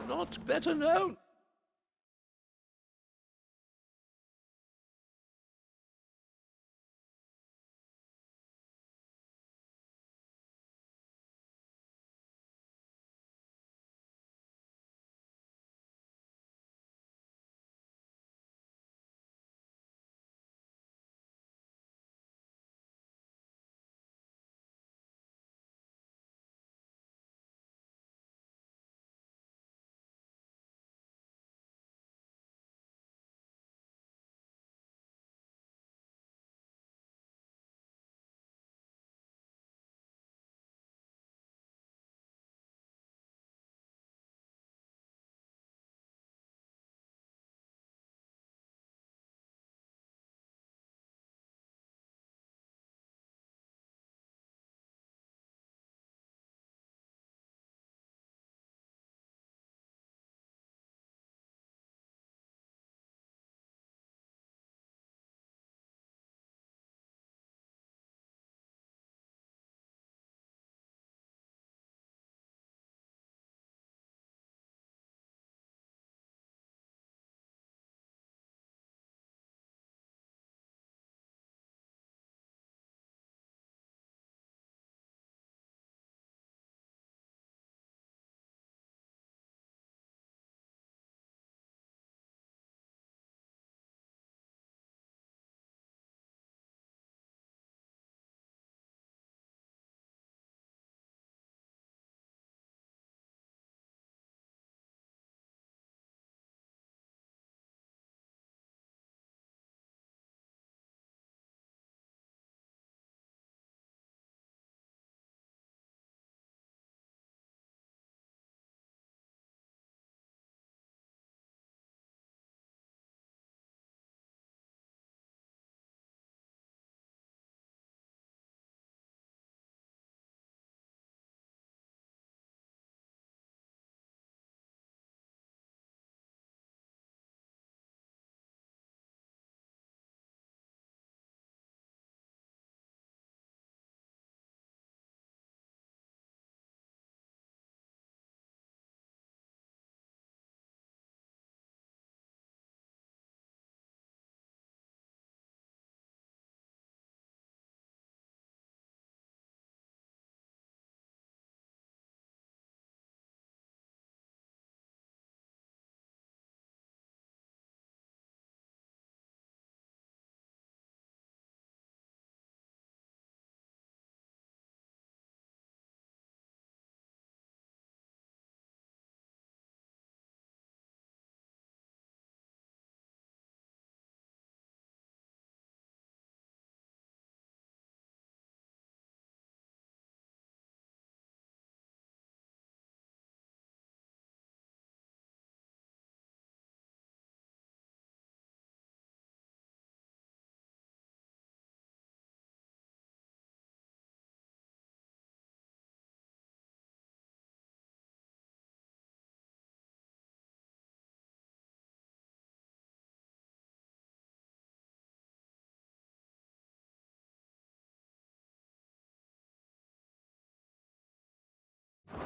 not better known.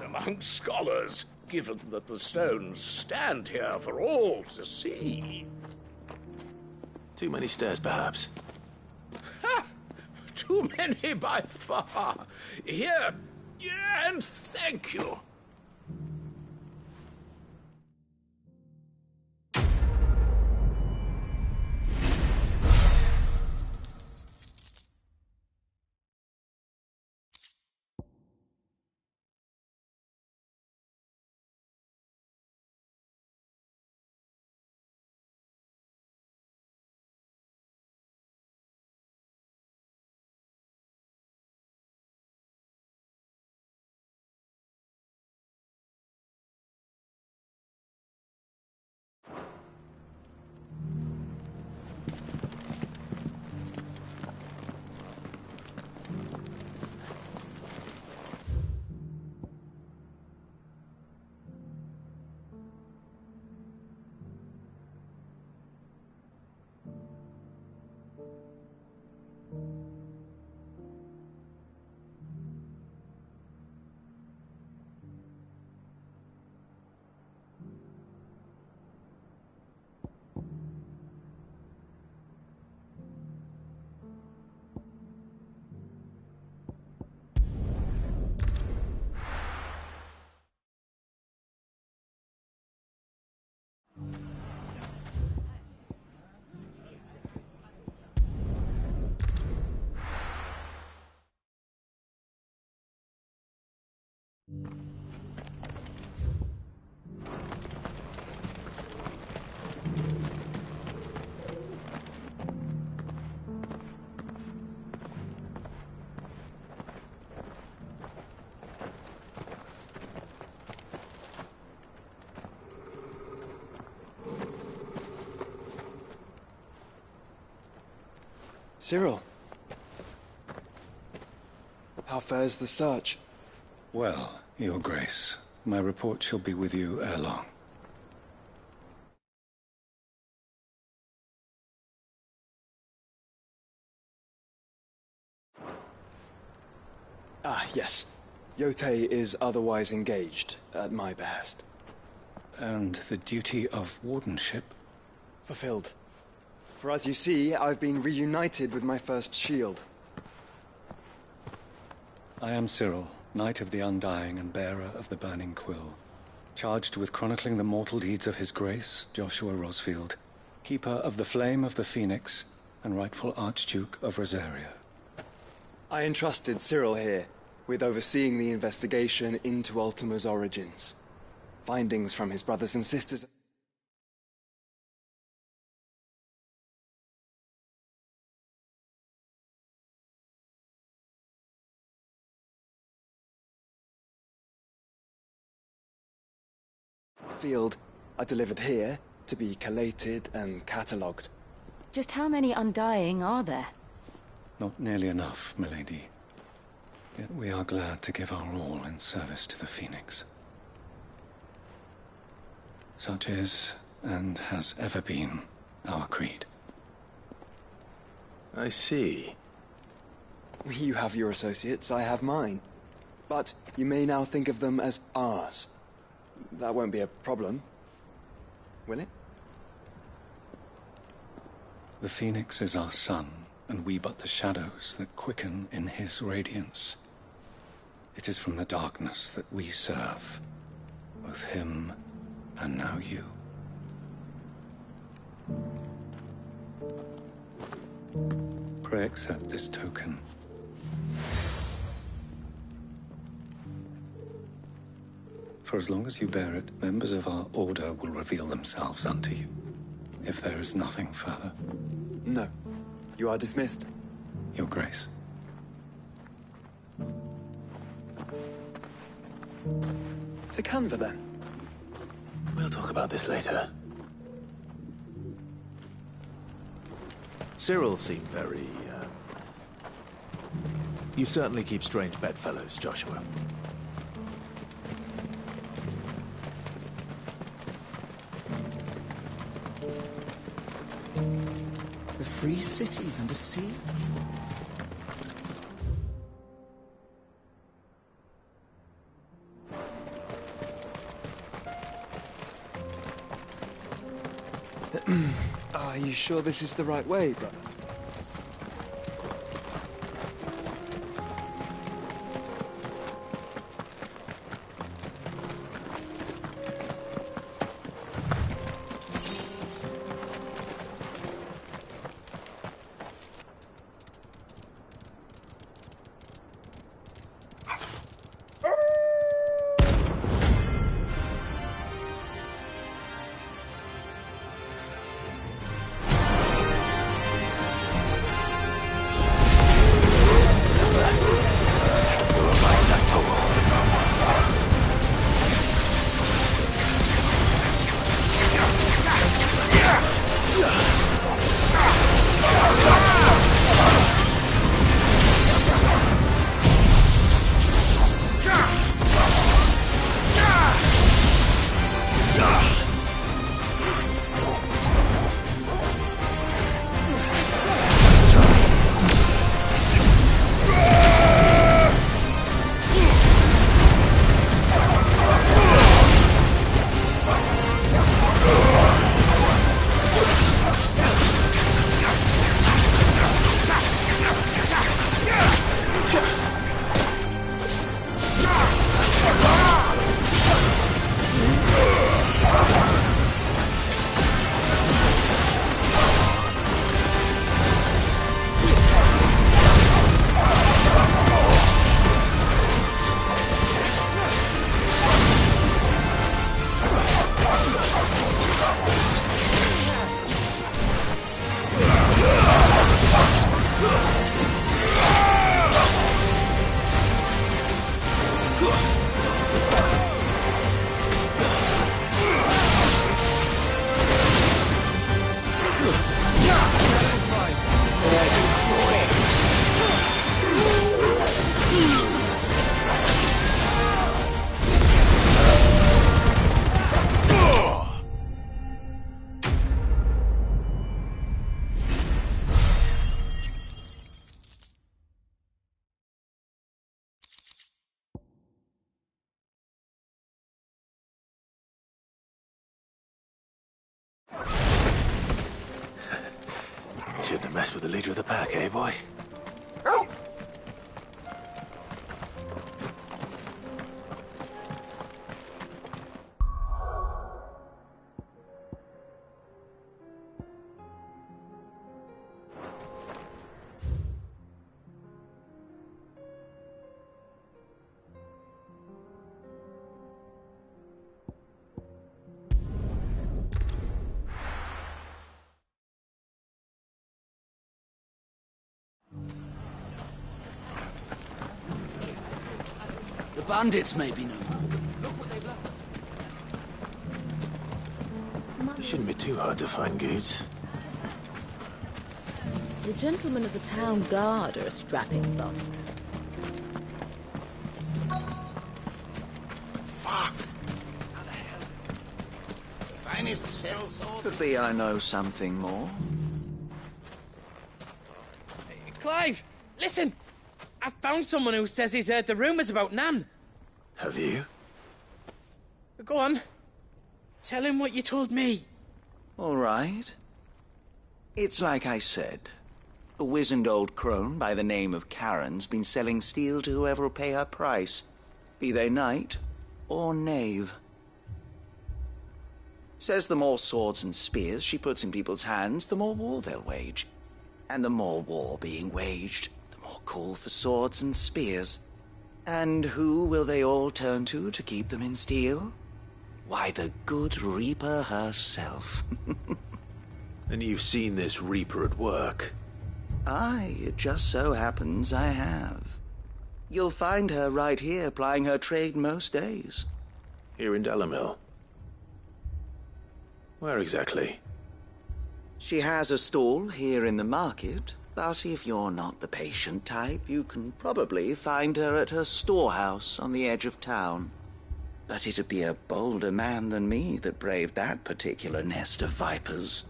Among scholars, given that the stones stand here for all to see. Too many stairs, perhaps. Ha! Too many by far. Here, and thank you. Cyril. How fares the search? Well, Your Grace, my report shall be with you ere long. Ah, yes. Yotei is otherwise engaged, at my behest. And the duty of wardenship? Fulfilled. For as you see, I've been reunited with my first shield. I am Cyril, Knight of the Undying and bearer of the Burning Quill, charged with chronicling the mortal deeds of His Grace, Joshua Rosfield, keeper of the Flame of the Phoenix and rightful Archduke of Rosaria. I entrusted Cyril here with overseeing the investigation into Ultima's origins. Findings from his brothers and sisters... field are delivered here to be collated and catalogued. Just how many Undying are there? Not nearly enough, milady. Yet we are glad to give our all in service to the Phoenix. Such is, and has ever been, our creed. I see. You have your associates, I have mine. But you may now think of them as ours. That won't be a problem, will it? The Phoenix is our sun, and we but the shadows that quicken in his radiance. It is from the darkness that we serve, both him and now you. Pray accept this token. For as long as you bear it, members of our order will reveal themselves unto you, if there is nothing further. No. You are dismissed. Your Grace. To Canva, then. We'll talk about this later. Cyril seemed very, You certainly keep strange bedfellows, Joshua. The free cities under sea? Are you sure this is the right way, brother? mess with the leader of the pack, eh, boy? The bandits may be no more. It shouldn't be too hard to find goods. The gentlemen of the town guard are a strapping lot. Fuck! How the hell? The finest cell sword. Could be I know something more. Clive, listen! I found someone who says he's heard the rumours about Nan. Have you? Go on. Tell him what you told me. All right. It's like I said. A wizened old crone by the name of Karen's been selling steel to whoever'll pay her price, be they knight or knave. Says the more swords and spears she puts in people's hands, the more war they'll wage. And the more war being waged, the more call for swords and spears. And who will they all turn to keep them in steel? Why, the good Reaper herself. And you've seen this Reaper at work? Aye, it just so happens I have. You'll find her right here plying her trade most days. Here in Delamil? Where exactly? She has a stall here in the market, but if you're not the patient type, you can probably find her at her storehouse on the edge of town. But it'd be a bolder man than me that braved that particular nest of vipers.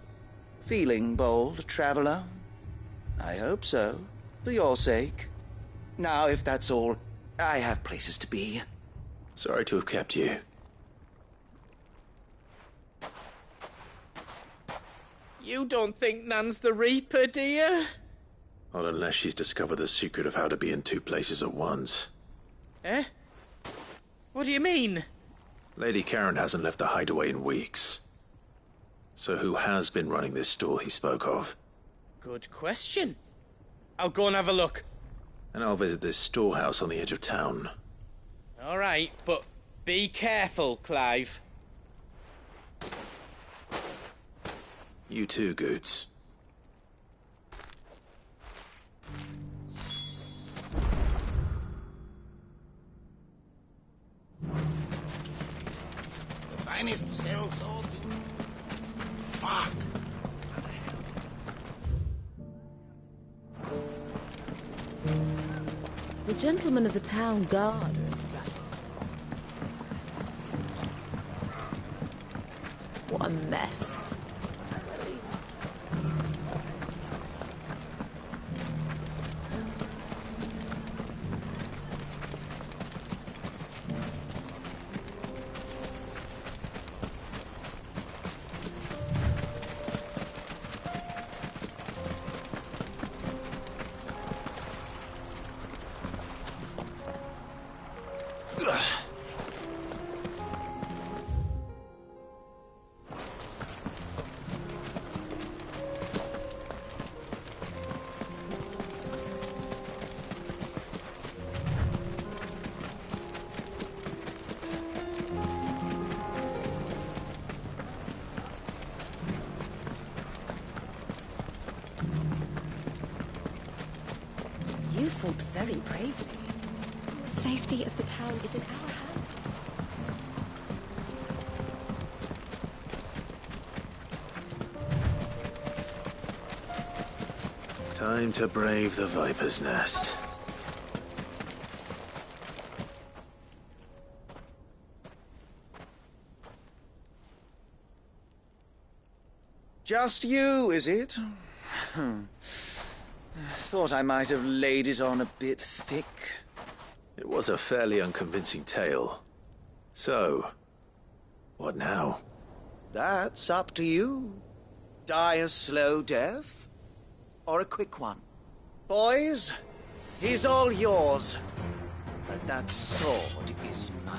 Feeling bold, traveler? I hope so, for your sake. Now, if that's all, I have places to be. Sorry to have kept you. You don't think Nan's the Reaper, do you? Not unless she's discovered the secret of how to be in two places at once. Eh? What do you mean? Lady Karen hasn't left the hideaway in weeks. So who has been running this stall he spoke of? Good question. I'll go and have a look. And I'll visit this storehouse on the edge of town. All right, but be careful, Clive. You too, Goots. The finest cell swords in... Fuck! The gentlemen of the town guard are a strapping. What a mess. You fought very bravely. The safety of the town is in our hands. Time to brave the Viper's Nest. Just you, is it? Thought I might have laid it on a bit thick. It was a fairly unconvincing tale. So, what now? That's up to you. Die a slow death? or a quick one. Boys, he's all yours. But that sword is mine.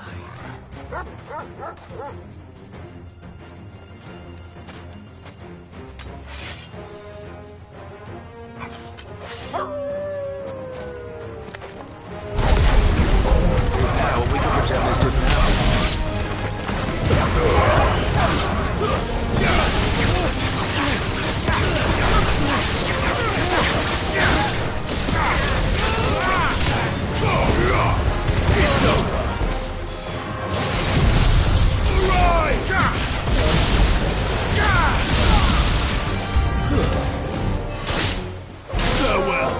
Now we can pretend this didn't happen. It's over. Farewell.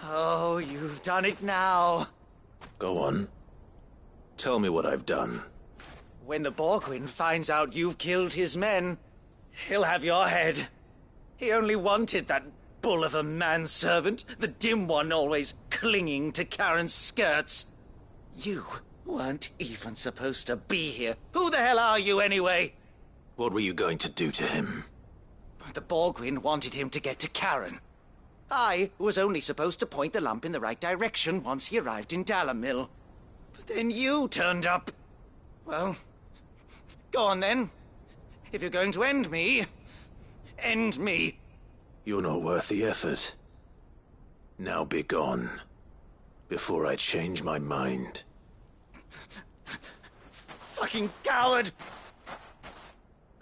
Oh, you've done it now. Go on. Tell me what I've done. When the Borgwyn finds out you've killed his men, he'll have your head. He only wanted that bull of a manservant, the dim one always clinging to Karen's skirts. You weren't even supposed to be here. Who the hell are you anyway? What were you going to do to him? The Borgwyn wanted him to get to Karen. I was only supposed to point the lamp in the right direction once he arrived in Dalamil. But then you turned up. Well, go on then. If you're going to end me, end me. You're not worth the effort. Now be gone, before I change my mind. Fucking coward!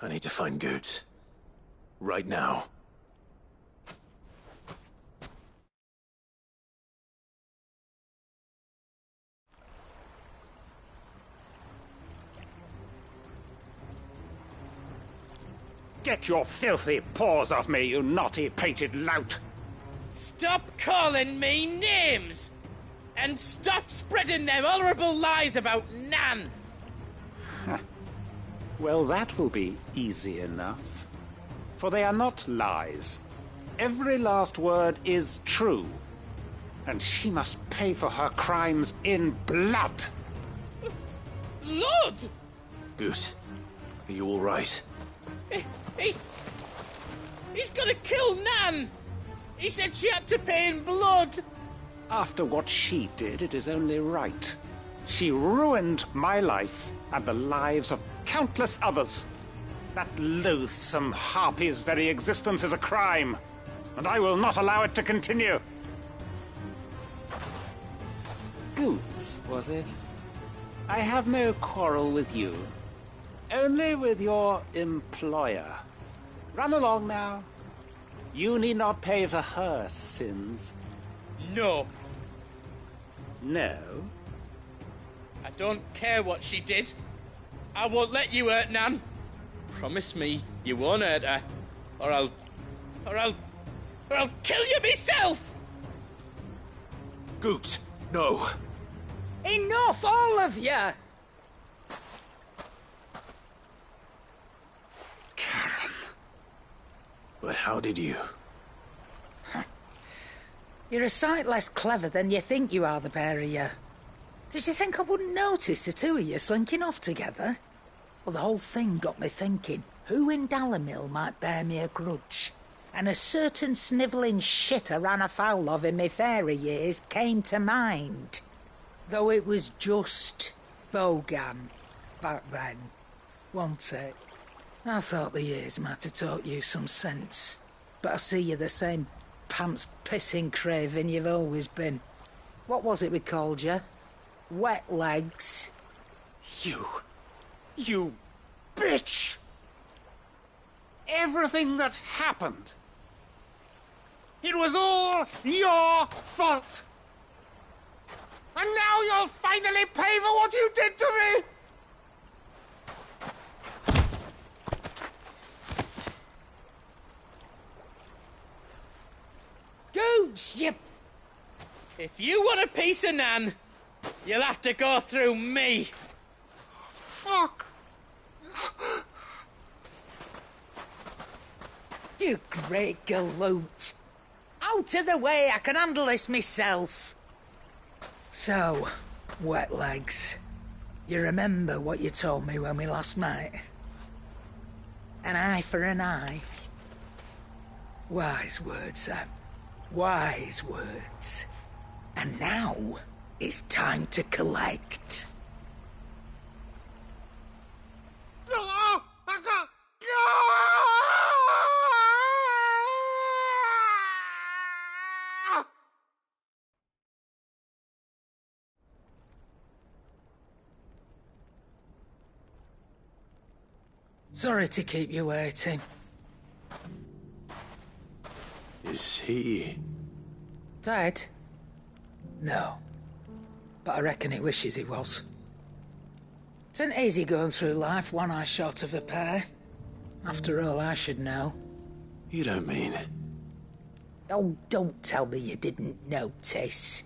I need to find Goot. Right now. Get your filthy paws off me, you naughty-pated lout! Stop calling me names! And stop spreading them horrible lies about Nan! Well, that will be easy enough. For they are not lies. Every last word is true. And she must pay for her crimes in blood. Blood? Goot, are you all right? He's gonna kill Nan! He said she had to pay in blood! After what she did, it is only right. She ruined my life and the lives of countless others. That loathsome harpy's very existence is a crime, and I will not allow it to continue. Goots, was it? I have no quarrel with you. Only with your employer. Run along now. You need not pay for her sins. No. No? I don't care what she did. I won't let you hurt Nan. Promise me you won't hurt her, or I'll kill you myself! Goot, no. Enough, all of you! Karen. But how did you? You're a sight less clever than you think you are, the pair of you. Did you think I wouldn't notice the two of you slinking off together? Well, the whole thing got me thinking, who in Dalamil might bear me a grudge? And a certain snivelling shit I ran afoul of in my fairy years came to mind. Though it was just Bogan back then, wasn't it? I thought the years might have taught you some sense, but I see you're the same pants-pissing craven you've always been. What was it we called you? Wet legs? You bitch! Everything that happened, it was all your fault! And now you'll finally pay for what you did to me! Gooch, you... If you want a piece of Nan, you'll have to go through me. Fuck! You great galoot. Out of the way, I can handle this myself. So, wet legs, you remember what you told me when we last met? An eye for an eye. Wise words, Sam. Wise words. And now, it's time to collect. Sorry to keep you waiting. Is he... Dead? No. But I reckon he wishes he was. It isn't easy going through life one eye short of a pair. After all, I should know. You don't mean... Oh, don't tell me you didn't notice.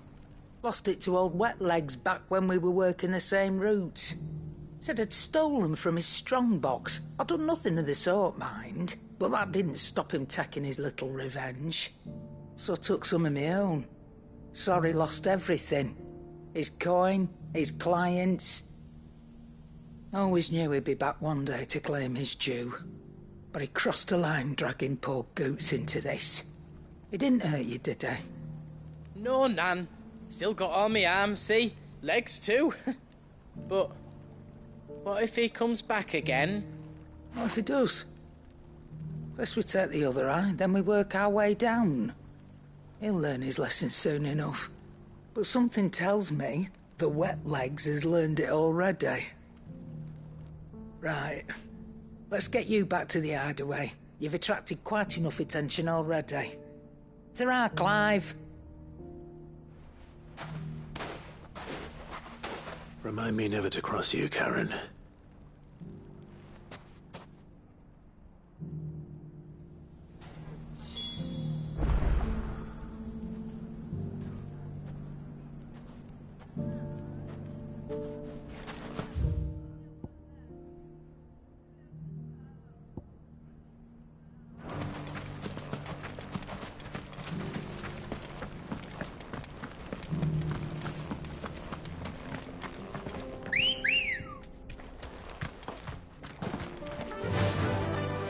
Lost it to old Wet Legs back when we were working the same routes. Said I'd stolen from his strongbox. I'd done nothing of the sort, mind. But that didn't stop him taking his little revenge. So I took some of my own. Sorry, lost everything. His coin, his clients. Always knew he'd be back one day to claim his due. But he crossed a line dragging poor Goots into this. He didn't hurt you, did he? No, Nan. Still got all my arms, see? Legs too. But what if he comes back again? What if he does? First we take the other eye, then we work our way down. He'll learn his lesson soon enough. But something tells me the Wet Legs has learned it already. Right. Let's get you back to the hideaway. You've attracted quite enough attention already. Ta-ra, Clive. Remind me never to cross you, Karen.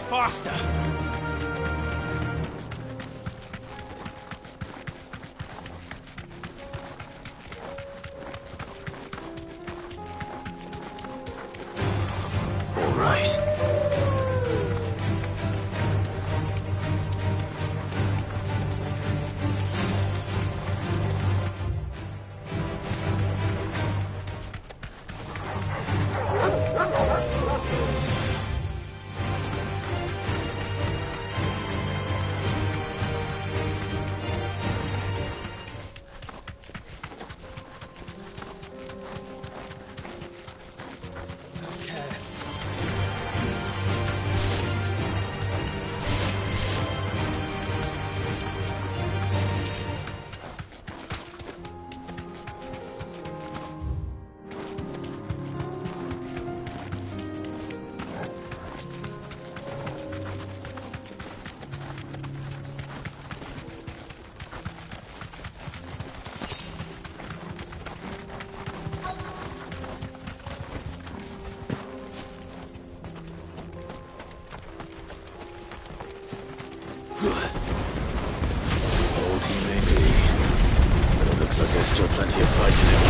Faster! All right. Old he may be, but it looks like there's still plenty of fighting to get.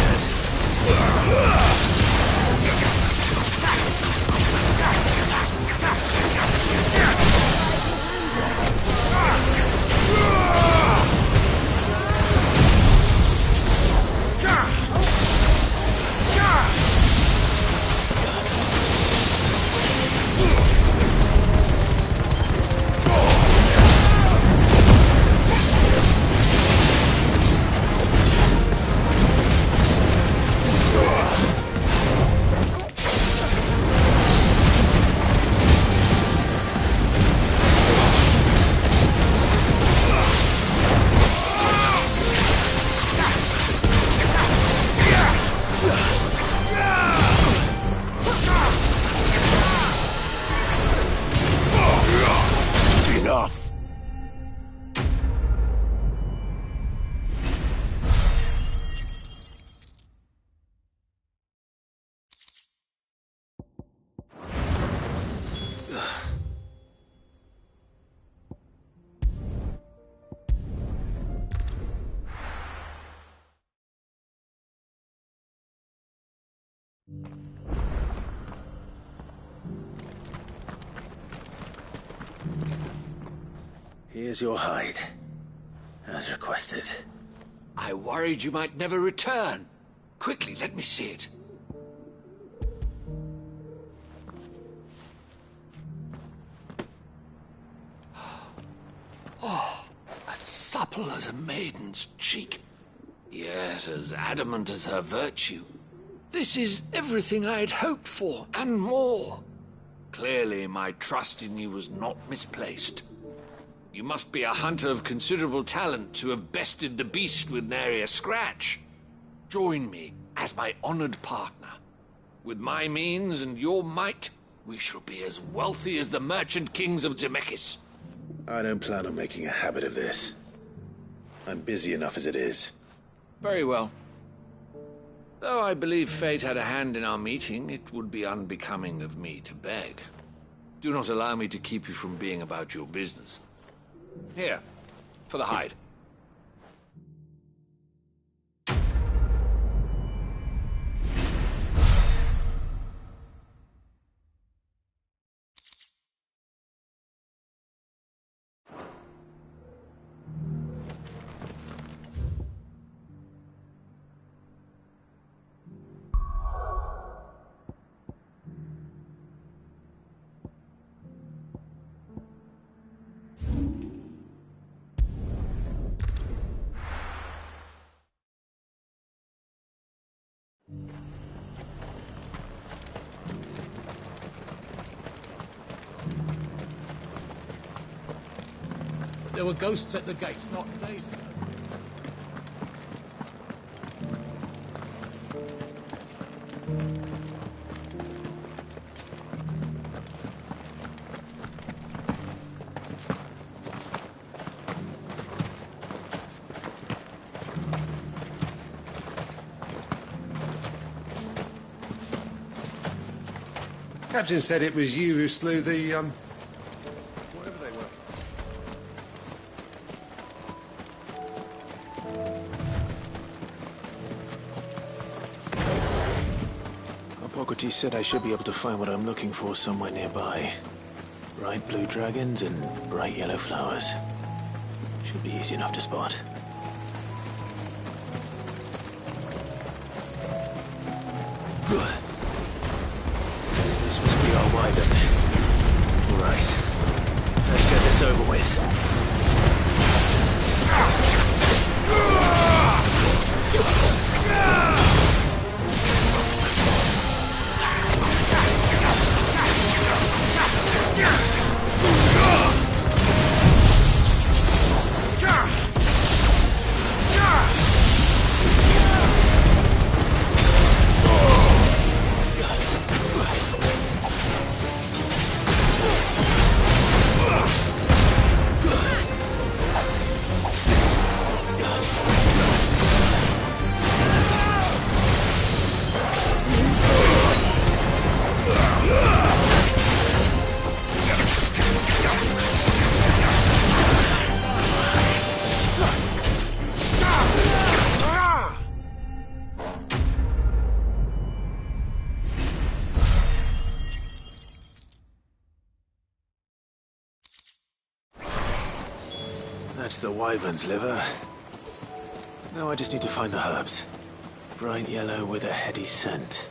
Here's your hide, as requested. I worried you might never return. Quickly, let me see it. Oh, as supple as a maiden's cheek, yet as adamant as her virtue. This is everything I had hoped for, and more. Clearly, my trust in you was not misplaced. You must be a hunter of considerable talent to have bested the beast with nary a scratch. Join me as my honored partner. With my means and your might, we shall be as wealthy as the merchant kings of Zemeckis. I don't plan on making a habit of this. I'm busy enough as it is. Very well. Though I believe fate had a hand in our meeting, it would be unbecoming of me to beg. Do not allow me to keep you from being about your business. Here, for the hide. There were ghosts at the gates not days ago. Captain said it was you who slew the, whatever they were. Hippocrates said I should be able to find what I'm looking for somewhere nearby. Bright blue dragons and bright yellow flowers. Should be easy enough to spot. This must be our wyvern. Right. Let's get this over with. That's the wyvern's liver. Now I just need to find the herbs. Bright yellow with a heady scent.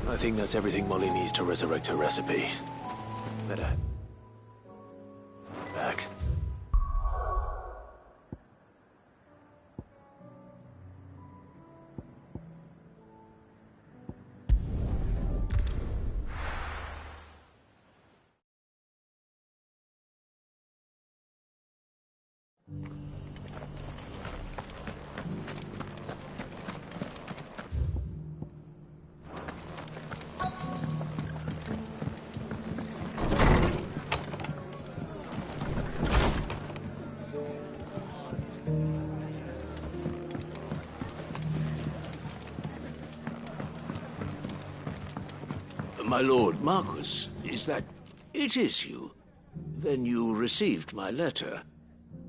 I think that's everything Molly needs to resurrect her recipe. Better... back. My lord Marquis, is that... It is you. Then you received my letter.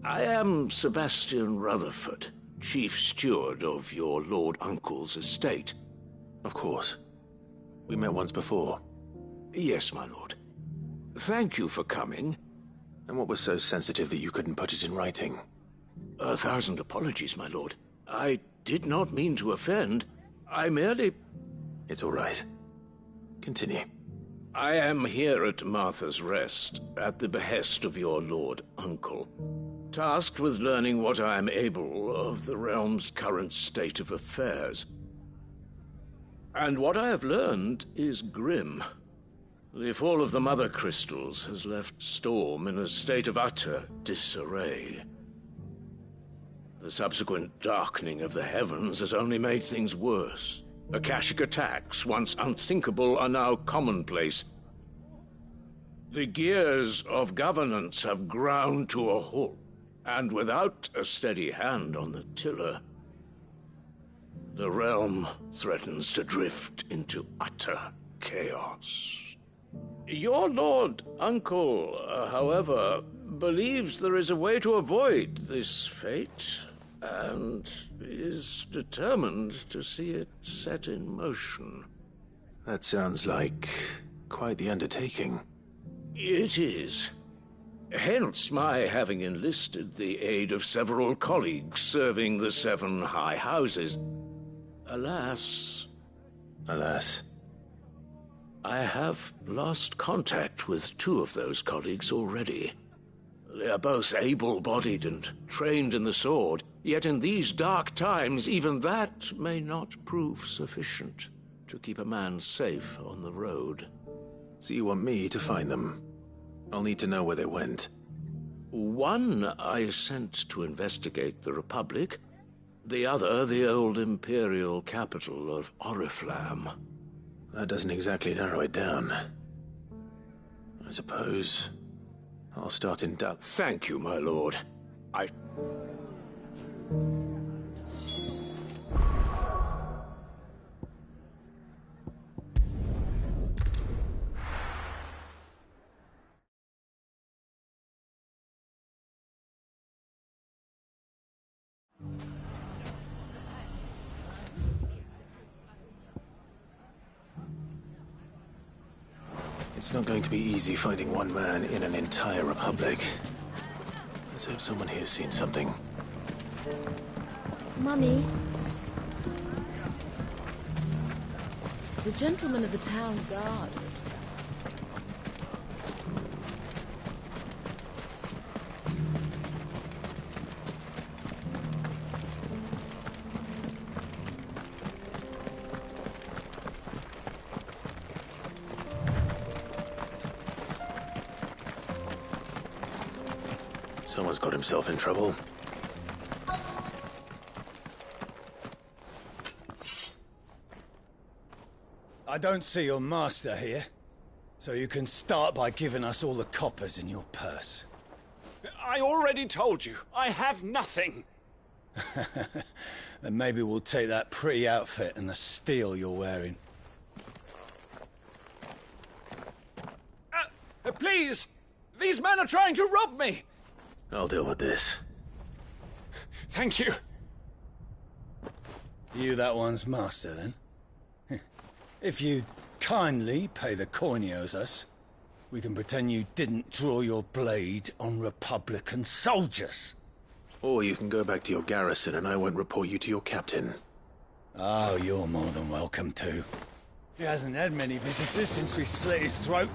I am Sebastian Rutherford, chief steward of your lord uncle's estate. Of course. We met once before. Yes, my lord. Thank you for coming. And what was so sensitive that you couldn't put it in writing? 1,000 apologies, my lord. I did not mean to offend. I merely... It's all right. Continue. I am here at Martha's Rest, at the behest of your lord uncle, tasked with learning what I am able of the realm's current state of affairs. And what I have learned is grim. The fall of the Mother Crystals has left Storm in a state of utter disarray. The subsequent darkening of the heavens has only made things worse. Akashic attacks, once unthinkable, are now commonplace. The gears of governance have ground to a halt, and without a steady hand on the tiller, the realm threatens to drift into utter chaos. Your lord uncle, however, believes there is a way to avoid this fate, and is determined to see it set in motion. That sounds like quite the undertaking. It is. Hence my having enlisted the aid of several colleagues serving the 7 high houses. Alas... Alas? I have lost contact with 2 of those colleagues already. They are both able-bodied and trained in the sword, yet in these dark times even that may not prove sufficient to keep a man safe on the road. So you want me to find them? I'll need to know where they went. One I sent to investigate the Republic, the other the old Imperial capital of Oriflamme. That doesn't exactly narrow it down. I suppose I'll start in doubt. Thank you, my lord. It's not going to be easy finding one man in an entire republic. Let's hope someone here's seen something. Mummy. The gentleman of the town guard. Someone's got himself in trouble. I don't see your master here, so you can start by giving us all the coppers in your purse. I already told you, I have nothing. Then maybe we'll take that pretty outfit and the steel you're wearing. Please! These men are trying to rob me! I'll deal with this. Thank you. You that one's master, then? If you'd kindly pay the coin he owes us, we can pretend you didn't draw your blade on Republican soldiers. Or you can go back to your garrison and I won't report you to your captain. Oh, you're more than welcome to. He hasn't had many visitors since we slit his throat.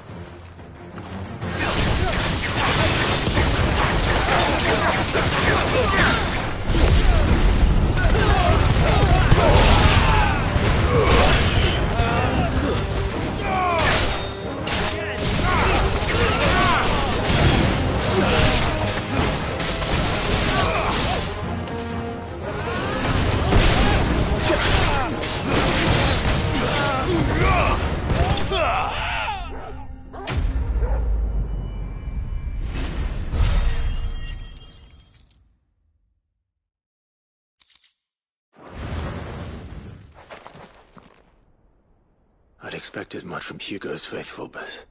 expect as much from Hugo's faithful, but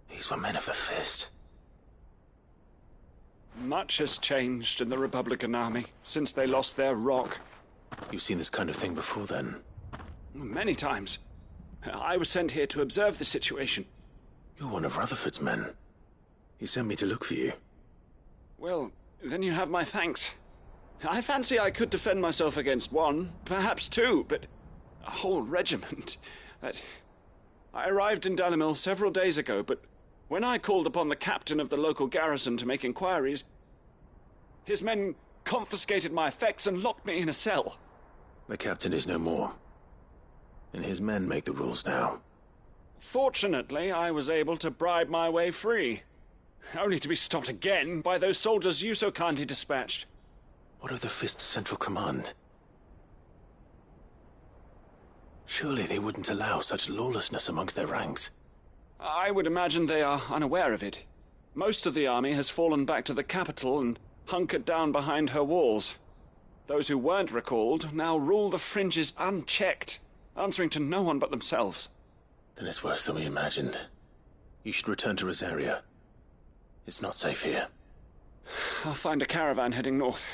these were men of the fist. Much has changed in the Republican army since they lost their rock. You've seen this kind of thing before, then? Many times. I was sent here to observe the situation. You're one of Rutherford's men. He sent me to look for you. Well, then you have my thanks. I fancy I could defend myself against one, perhaps two, but a whole regiment. I arrived in Dalimil several days ago, but when I called upon the captain of the local garrison to make inquiries, his men confiscated my effects and locked me in a cell. The captain is no more, and his men make the rules now. Fortunately, I was able to bribe my way free, only to be stopped again by those soldiers you so kindly dispatched. What of the Fist Central Command? Surely they wouldn't allow such lawlessness amongst their ranks. I would imagine they are unaware of it. Most of the army has fallen back to the capital and hunkered down behind her walls. Those who weren't recalled now rule the fringes unchecked, answering to no one but themselves. Then it's worse than we imagined. You should return to Rosaria. It's not safe here. I'll find a caravan heading north.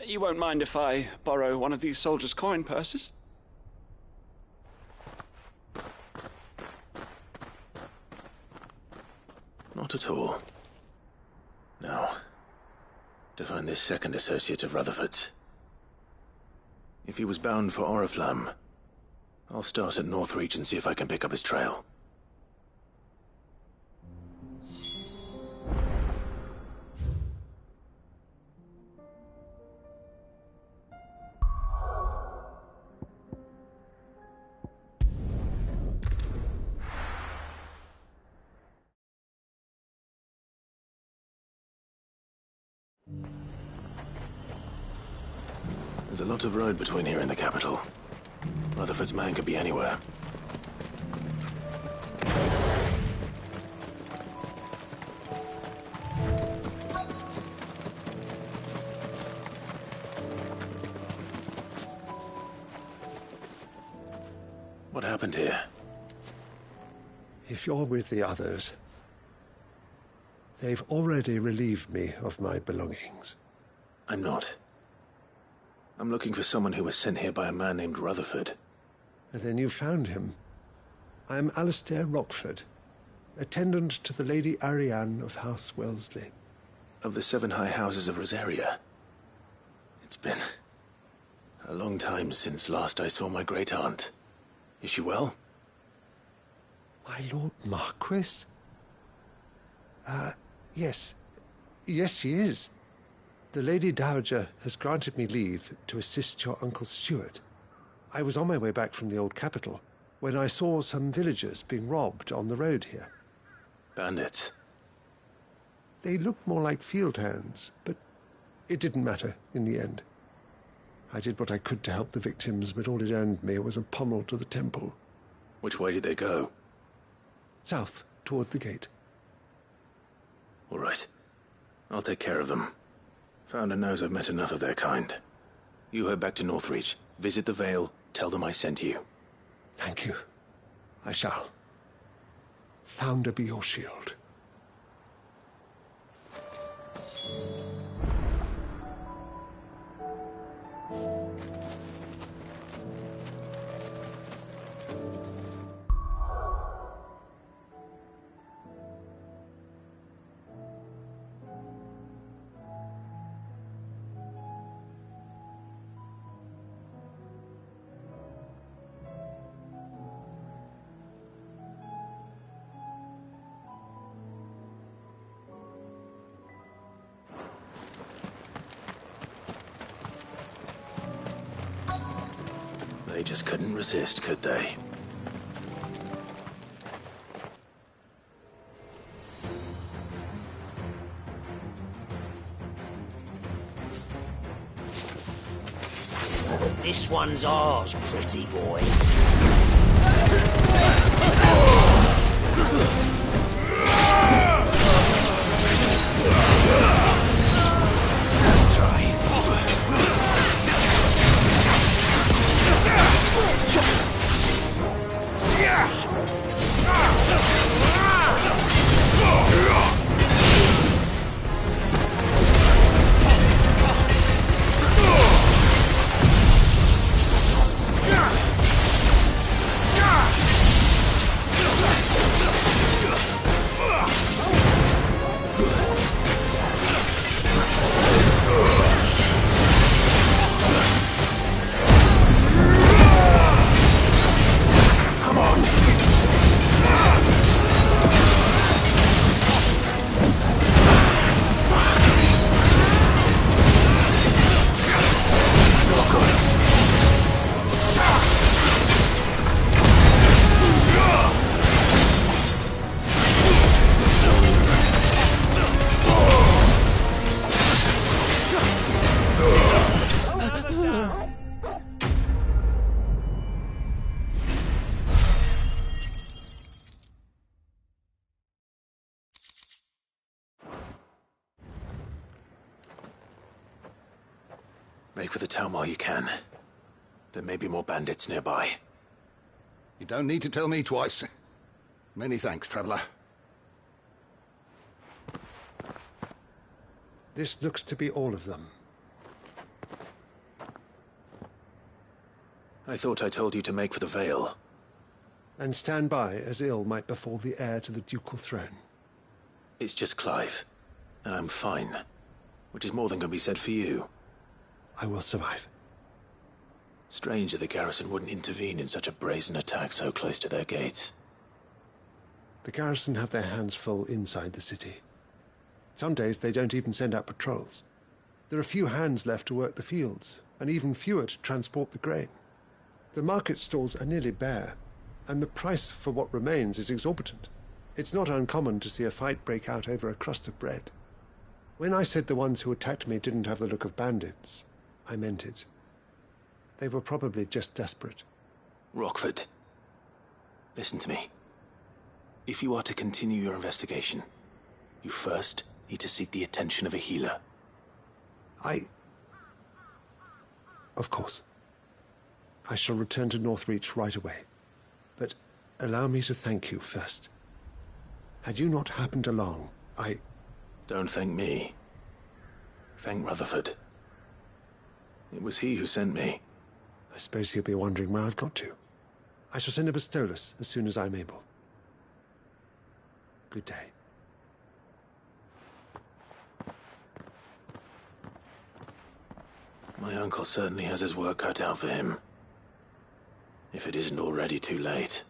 You won't mind if I borrow one of these soldiers' coin purses? Not at all. Now, to find this second associate of Rutherford's. If he was bound for Oriflamme, I'll start at Northreach and see if I can pick up his trail. There's a lot of road between here and the capital. Rutherford's man could be anywhere. What happened here? If you're with the others, they've already relieved me of my belongings. I'm not. I'm looking for someone who was sent here by a man named Rutherford. And then you found him. I am Alistair Rockford, attendant to the Lady Ariane of House Wellesley. Of the 7 high houses of Rosaria. It's been a long time since last I saw my great-aunt. Is she well? My Lord Marquis? Yes. Yes, she is. The Lady Dowager has granted me leave to assist your Uncle Stuart. I was on my way back from the old capital when I saw some villagers being robbed on the road here. Bandits? They looked more like field hands, but it didn't matter in the end. I did what I could to help the victims, but all it earned me was a pommel to the temple. Which way did they go? South, toward the gate. All right. I'll take care of them. Founder knows I've met enough of their kind. You head back to Northreach, visit the Vale, tell them I sent you. Thank you. I shall. Founder be your shield. They just couldn't resist, could they? This one's ours, pretty boy. Let's try. Make for the town while you can. There may be more bandits nearby. You don't need to tell me twice. Many thanks, traveler. This looks to be all of them. I thought I told you to make for the Vale. And stand by as ill might befall the heir to the ducal throne. It's just Clive, and I'm fine. Which is more than can be said for you. I will survive. Strange that the garrison wouldn't intervene in such a brazen attack so close to their gates. The garrison have their hands full inside the city. Some days they don't even send out patrols. There are few hands left to work the fields, and even fewer to transport the grain. The market stalls are nearly bare, and the price for what remains is exorbitant. It's not uncommon to see a fight break out over a crust of bread. When I said the ones who attacked me didn't have the look of bandits, I meant it. They were probably just desperate. Rockford, listen to me. If you are to continue your investigation, you first need to seek the attention of a healer. Of course. I shall return to Northreach right away. But allow me to thank you first. Had you not happened along, Don't thank me. Thank Rutherford. It was he who sent me. I suppose he'll be wondering where I've got to. I shall send a Bastolus as soon as I'm able. Good day. My uncle certainly has his work cut out for him. If it isn't already too late.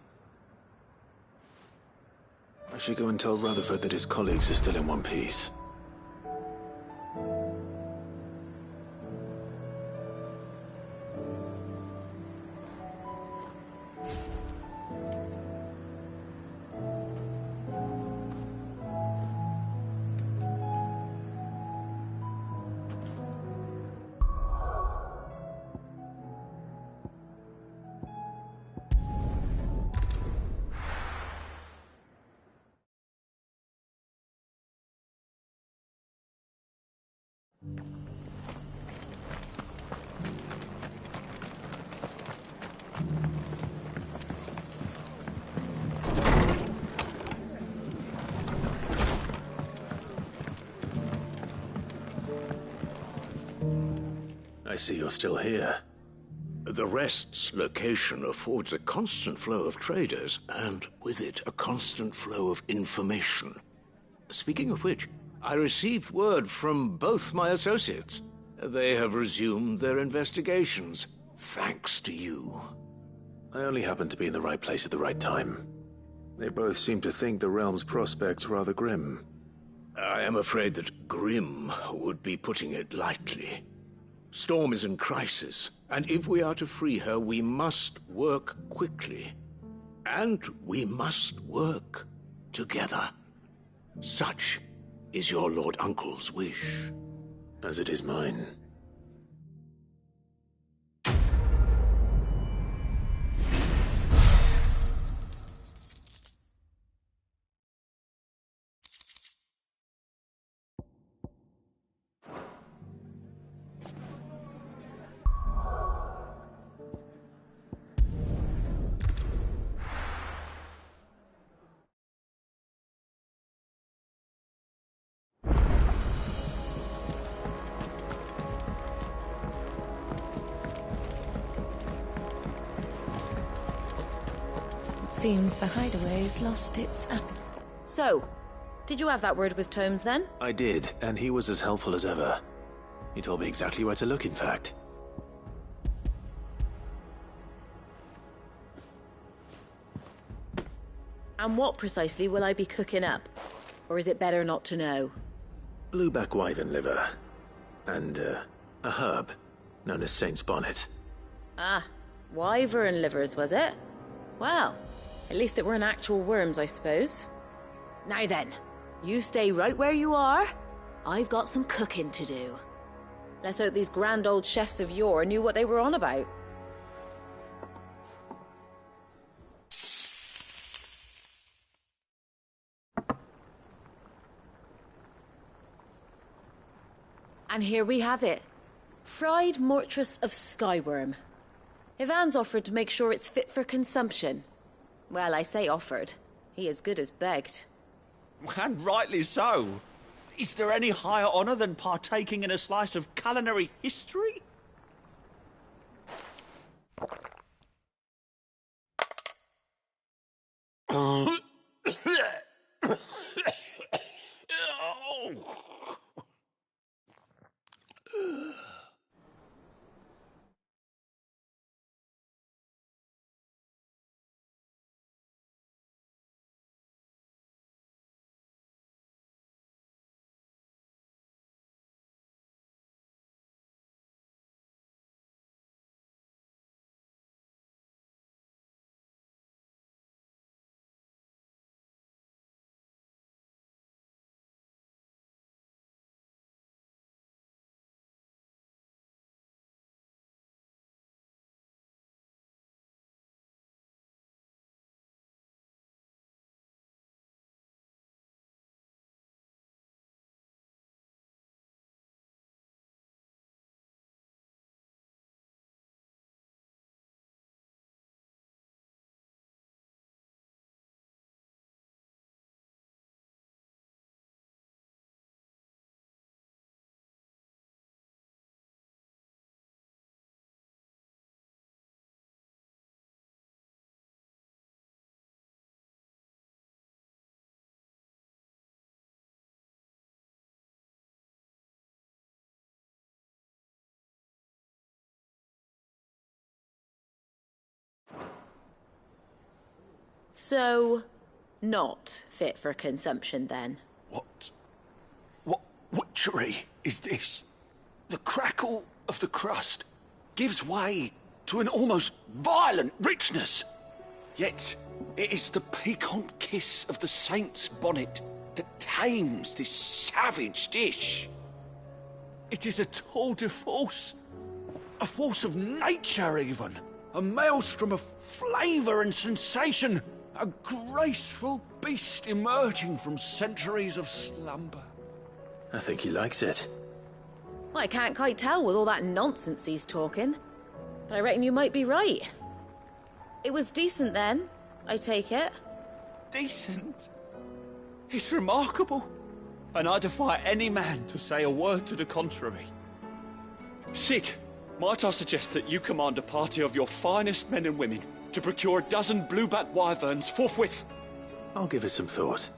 I should go and tell Rutherford that his colleagues are still in one piece. I see you're still here. The Rest's location affords a constant flow of traders, and with it, a constant flow of information. Speaking of which, I received word from both my associates. They have resumed their investigations, thanks to you. I only happened to be in the right place at the right time. They both seem to think the realm's prospects rather grim. I am afraid that grim would be putting it lightly. Storm is in crisis, and if we are to free her, we must work quickly. And we must work together. Such is your Lord Uncle's wish. As it is mine. Seems the hideaway's lost its app. So, did you have that word with Tomes then? I did, and he was as helpful as ever. He told me exactly where to look, in fact. And what precisely will I be cooking up? Or is it better not to know? Blueback wyvern liver. And, a herb known as Saint's Bonnet. Ah, wyvern livers, was it? Well, at least it weren't actual worms, I suppose. Now then, you stay right where you are. I've got some cooking to do. Let's hope these grand old chefs of yore knew what they were on about. And here we have it. Fried mortress of skyworm. Ivan's offered to make sure it's fit for consumption. Well, I say offered. He as good as begged. And rightly so. Is there any higher honour than partaking in a slice of culinary history? So, not fit for consumption then? What witchery is this? The crackle of the crust gives way to an almost violent richness. Yet, it is the piquant kiss of the saint's bonnet that tames this savage dish. It is a tour de force, a force of nature even, a maelstrom of flavour and sensation, a graceful beast emerging from centuries of slumber. I think he likes it. Well, I can't quite tell with all that nonsense he's talking. But I reckon you might be right. It was decent then, I take it. Decent? It's remarkable. And I defy any man to say a word to the contrary. Sid, might I suggest that you command a party of your finest men and women to procure a dozen blueback wyverns forthwith? I'll give it some thought.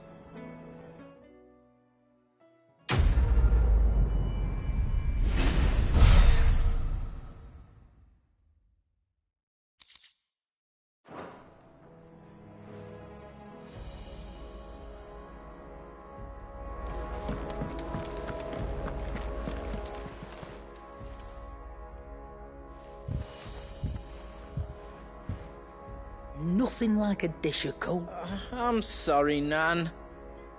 Nothing like a dish of cold. I'm sorry, Nan.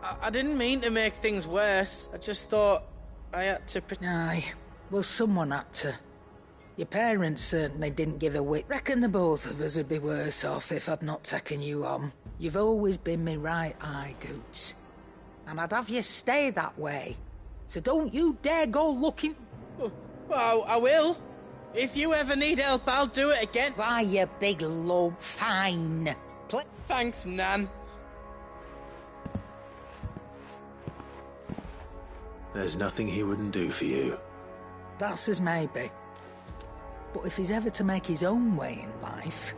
I didn't mean to make things worse. I just thought I had to... Aye, well, someone had to. Your parents certainly didn't give a whit. Reckon the both of us would be worse off if I'd not taken you on. You've always been me right eye, Goots. And I'd have you stay that way. So don't you dare go looking... Well, I will. If you ever need help, I'll do it again. Why, you big low... Fine. Thanks, Nan. There's nothing he wouldn't do for you. That's as maybe. But if he's ever to make his own way in life,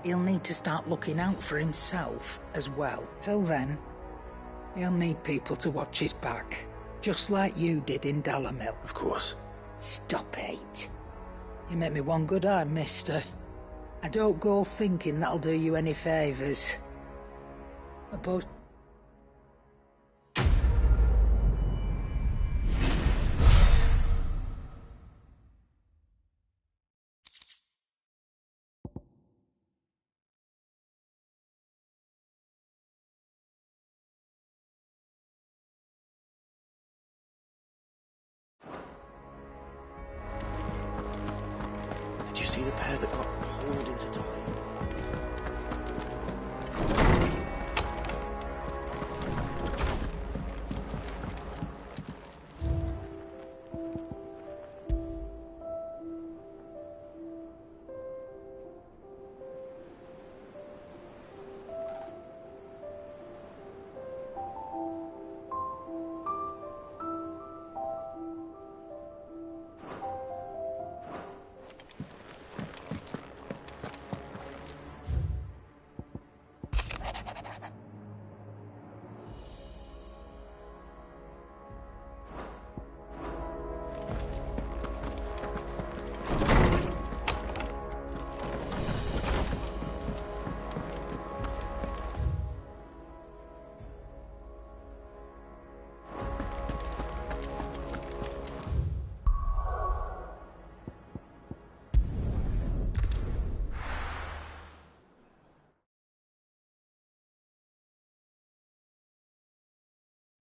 he'll need to start looking out for himself as well. Till then, he'll need people to watch his back. Just like you did in Dalamil. Of course. Stop it. You make me one good eye, mister. I don't go thinking that'll do you any favours. But... Did you see the pair that got hauled into time?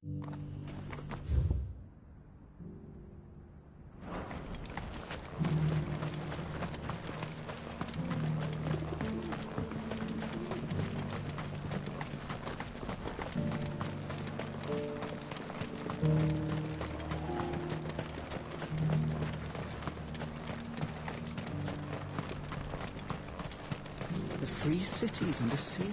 The free cities under siege?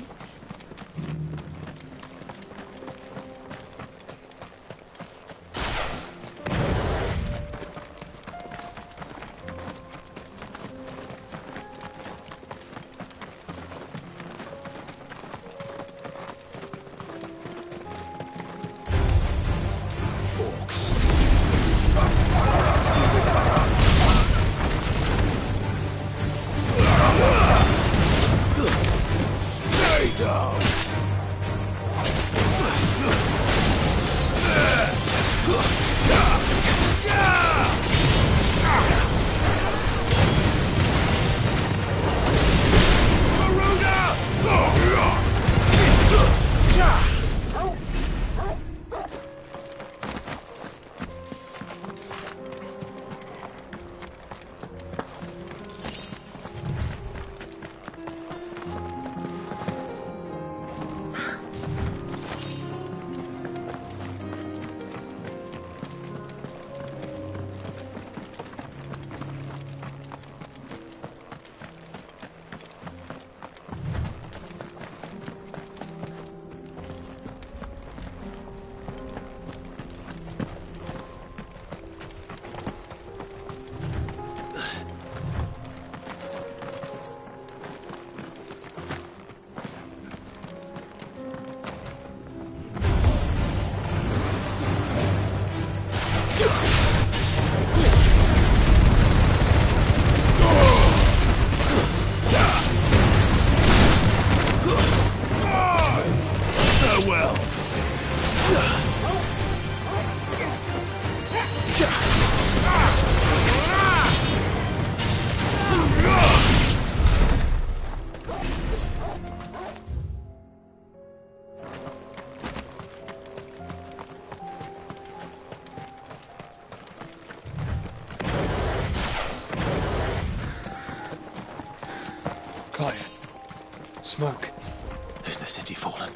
Stay down! Quiet. Smoke. Is the city fallen?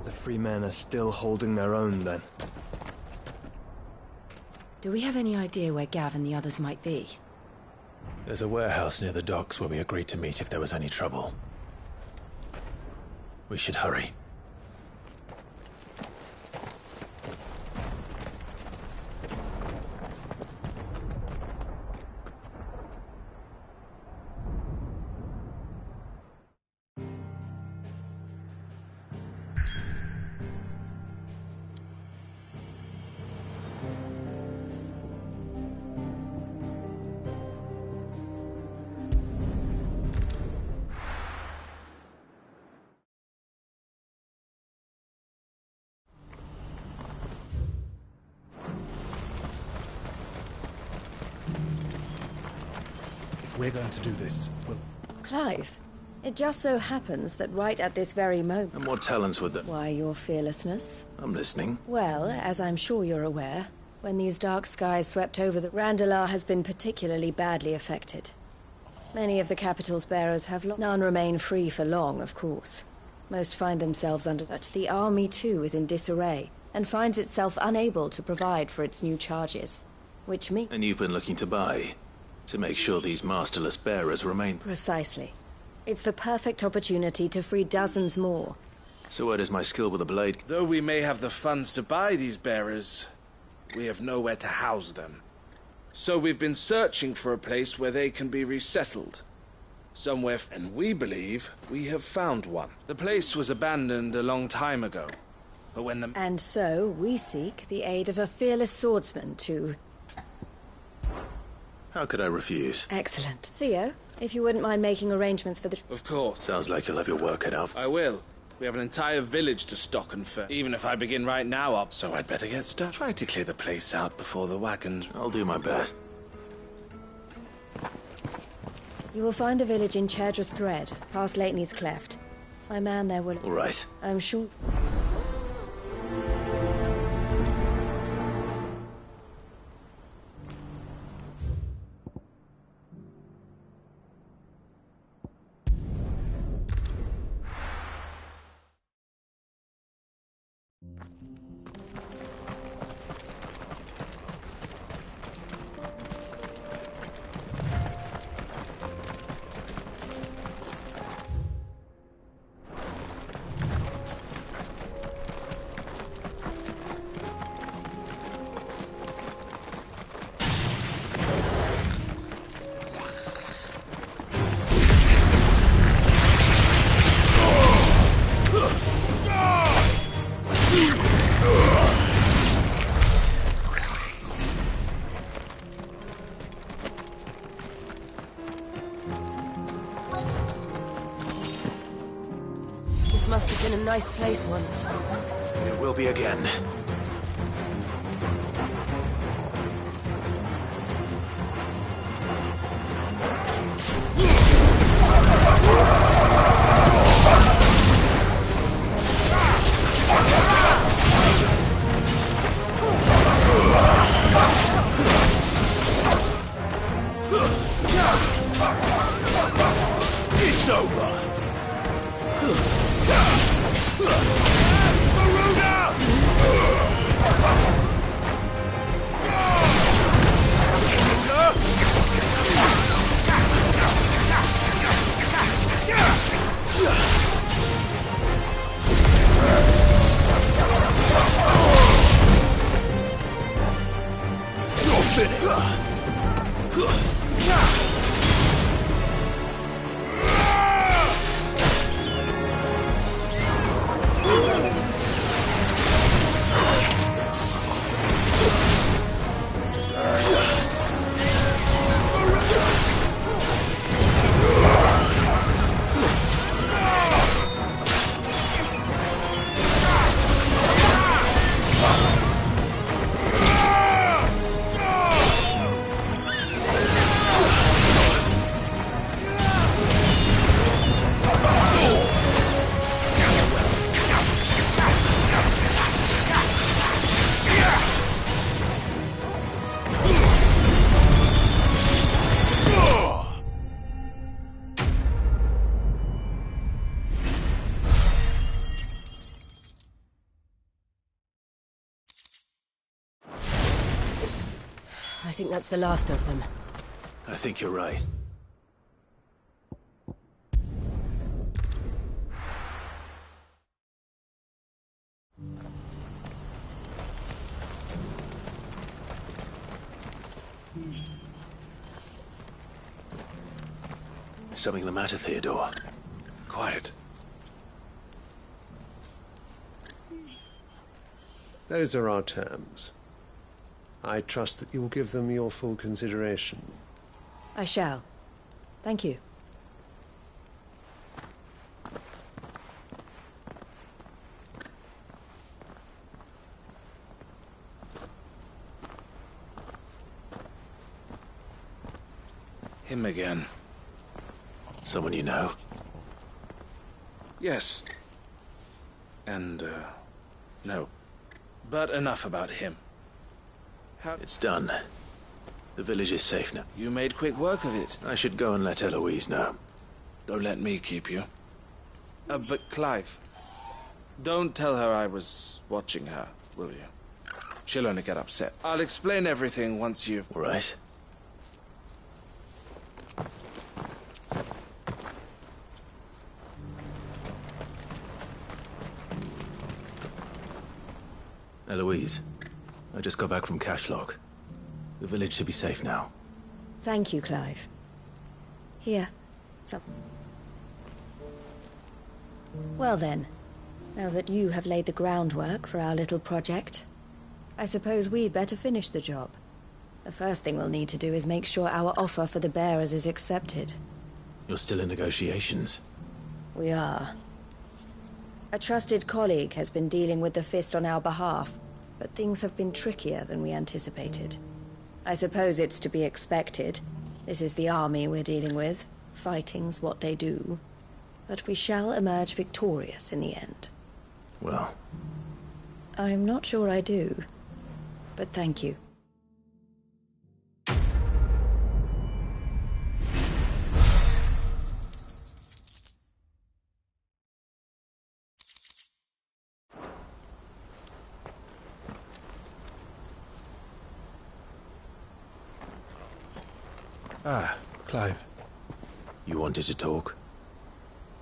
The free men are still holding their own, then. Do we have any idea where Gav and the others might be? There's a warehouse near the docks where we agreed to meet if there was any trouble. We should hurry. If we're going to do this, we'll... Clive, it just so happens that right at this very moment... And what talents would that... Why, your fearlessness. I'm listening. Well, as I'm sure you're aware, when these dark skies swept over the... Randalar has been particularly badly affected. Many of the capital's bearers have none remain free for long, of course. Most find themselves under... But the army, too, is in disarray, and finds itself unable to provide for its new charges. Which means... And you've been looking to buy, to make sure these masterless bearers remain... Precisely. It's the perfect opportunity to free dozens more. So where does my skill with a blade... Though we may have the funds to buy these bearers, we have nowhere to house them. So we've been searching for a place where they can be resettled. Somewhere, and we believe we have found one. The place was abandoned a long time ago. But when the... And so, we seek the aid of a fearless swordsman to... How could I refuse? Excellent. Theo, if you wouldn't mind making arrangements for the... Of course. Sounds like you'll have your work cut out. I will. We have an entire village to stock and fill. Even if I begin right now up, so I'd better get started. Try to clear the place out before the wagons... I'll do my best. You will find a village in Chairdress Thread, past Lateney's Cleft. My man there will... All right. I'm sure... Must have been a nice place once. It will be again. It's over. I think that's the last of them. I think you're right. Something the matter, Theodore? Quiet. Those are our terms. I trust that you will give them your full consideration. I shall. Thank you. Him again. Someone you know? Yes. And, no. But enough about him. It's done. The village is safe now. You made quick work of it. I should go and let Eloise know. Don't let me keep you. But Clive, don't tell her I was watching her, will you? She'll only get upset. I'll explain everything once you've... All right. Eloise, I just got back from Cashlock. The village should be safe now. Thank you, Clive. Here. Some. Well then, now that you have laid the groundwork for our little project, I suppose we'd better finish the job. The first thing we'll need to do is make sure our offer for the bearers is accepted. You're still in negotiations? We are. A trusted colleague has been dealing with the Fist on our behalf, but things have been trickier than we anticipated. I suppose it's to be expected. This is the army we're dealing with. Fighting's what they do. But we shall emerge victorious in the end. Well... I'm not sure I do. But thank you. Ah, Clive. You wanted to talk?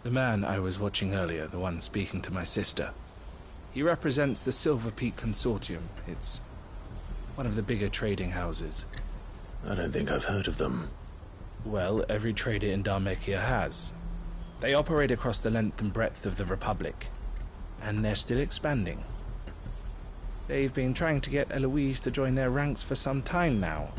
The man I was watching earlier, the one speaking to my sister. He represents the Silver Peak Consortium. It's one of the bigger trading houses. I don't think I've heard of them. Well, every trader in Dharmekia has. They operate across the length and breadth of the Republic, and they're still expanding. They've been trying to get Eloise to join their ranks for some time now,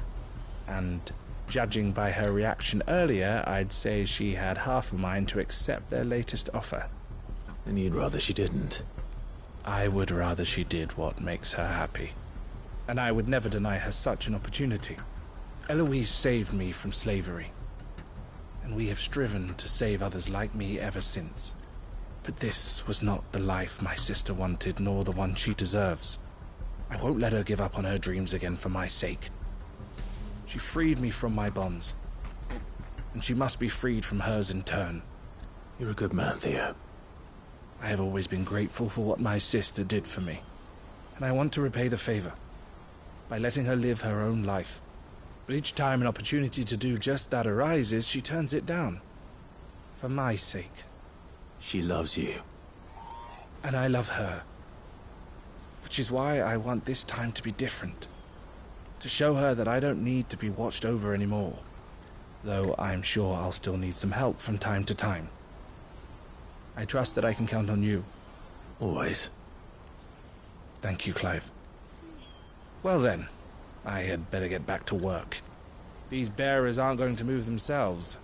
and judging by her reaction earlier, I'd say she had half a mind to accept their latest offer. And you'd rather she didn't? I would rather she did what makes her happy. And I would never deny her such an opportunity. Eloise saved me from slavery, and we have striven to save others like me ever since. But this was not the life my sister wanted, nor the one she deserves. I won't let her give up on her dreams again for my sake. She freed me from my bonds, and she must be freed from hers in turn. You're a good man, Theo. I have always been grateful for what my sister did for me, and I want to repay the favor by letting her live her own life. But each time an opportunity to do just that arises, she turns it down. For my sake. She loves you. And I love her. Which is why I want this time to be different. To show her that I don't need to be watched over anymore. Though I'm sure I'll still need some help from time to time. I trust that I can count on you. Always. Thank you, Clive. Well then, I had better get back to work. These bearers aren't going to move themselves.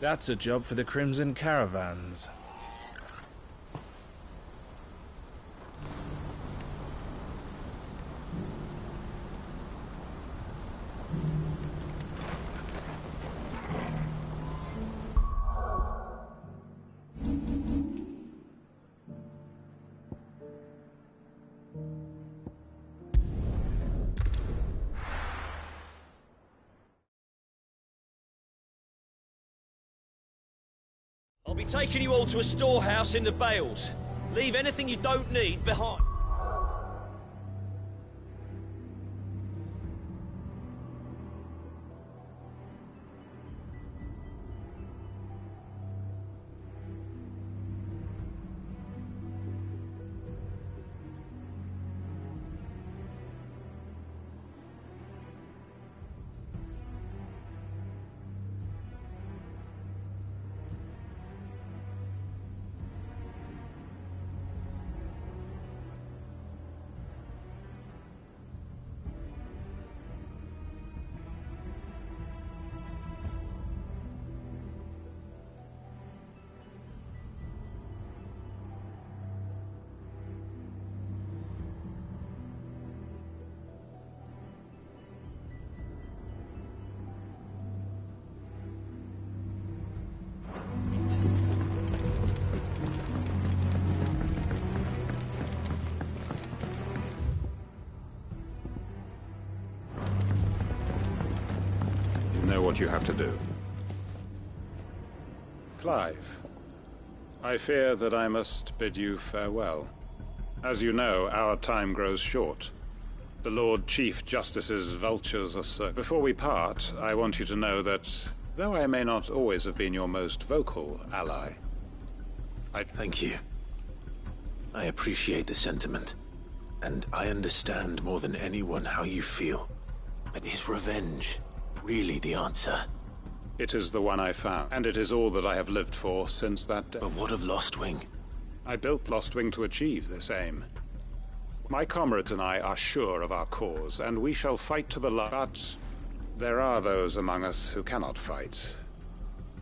That's a job for the Crimson Caravans. I'll be taking you all to a storehouse in the Bales. Leave anything you don't need behind. know what you have to do. Clive, I fear that I must bid you farewell. As you know, our time grows short. The Lord Chief Justice's vultures are Before we part, I want you to know that, though I may not always have been your most vocal ally, Thank you. I appreciate the sentiment, and I understand more than anyone how you feel. But is revenge really the answer? It is the one I found, and it is all that I have lived for since that day. But what of Lostwing? I built Lostwing to achieve this aim. My comrades and I are sure of our cause, and we shall fight to the last. But there are those among us who cannot fight.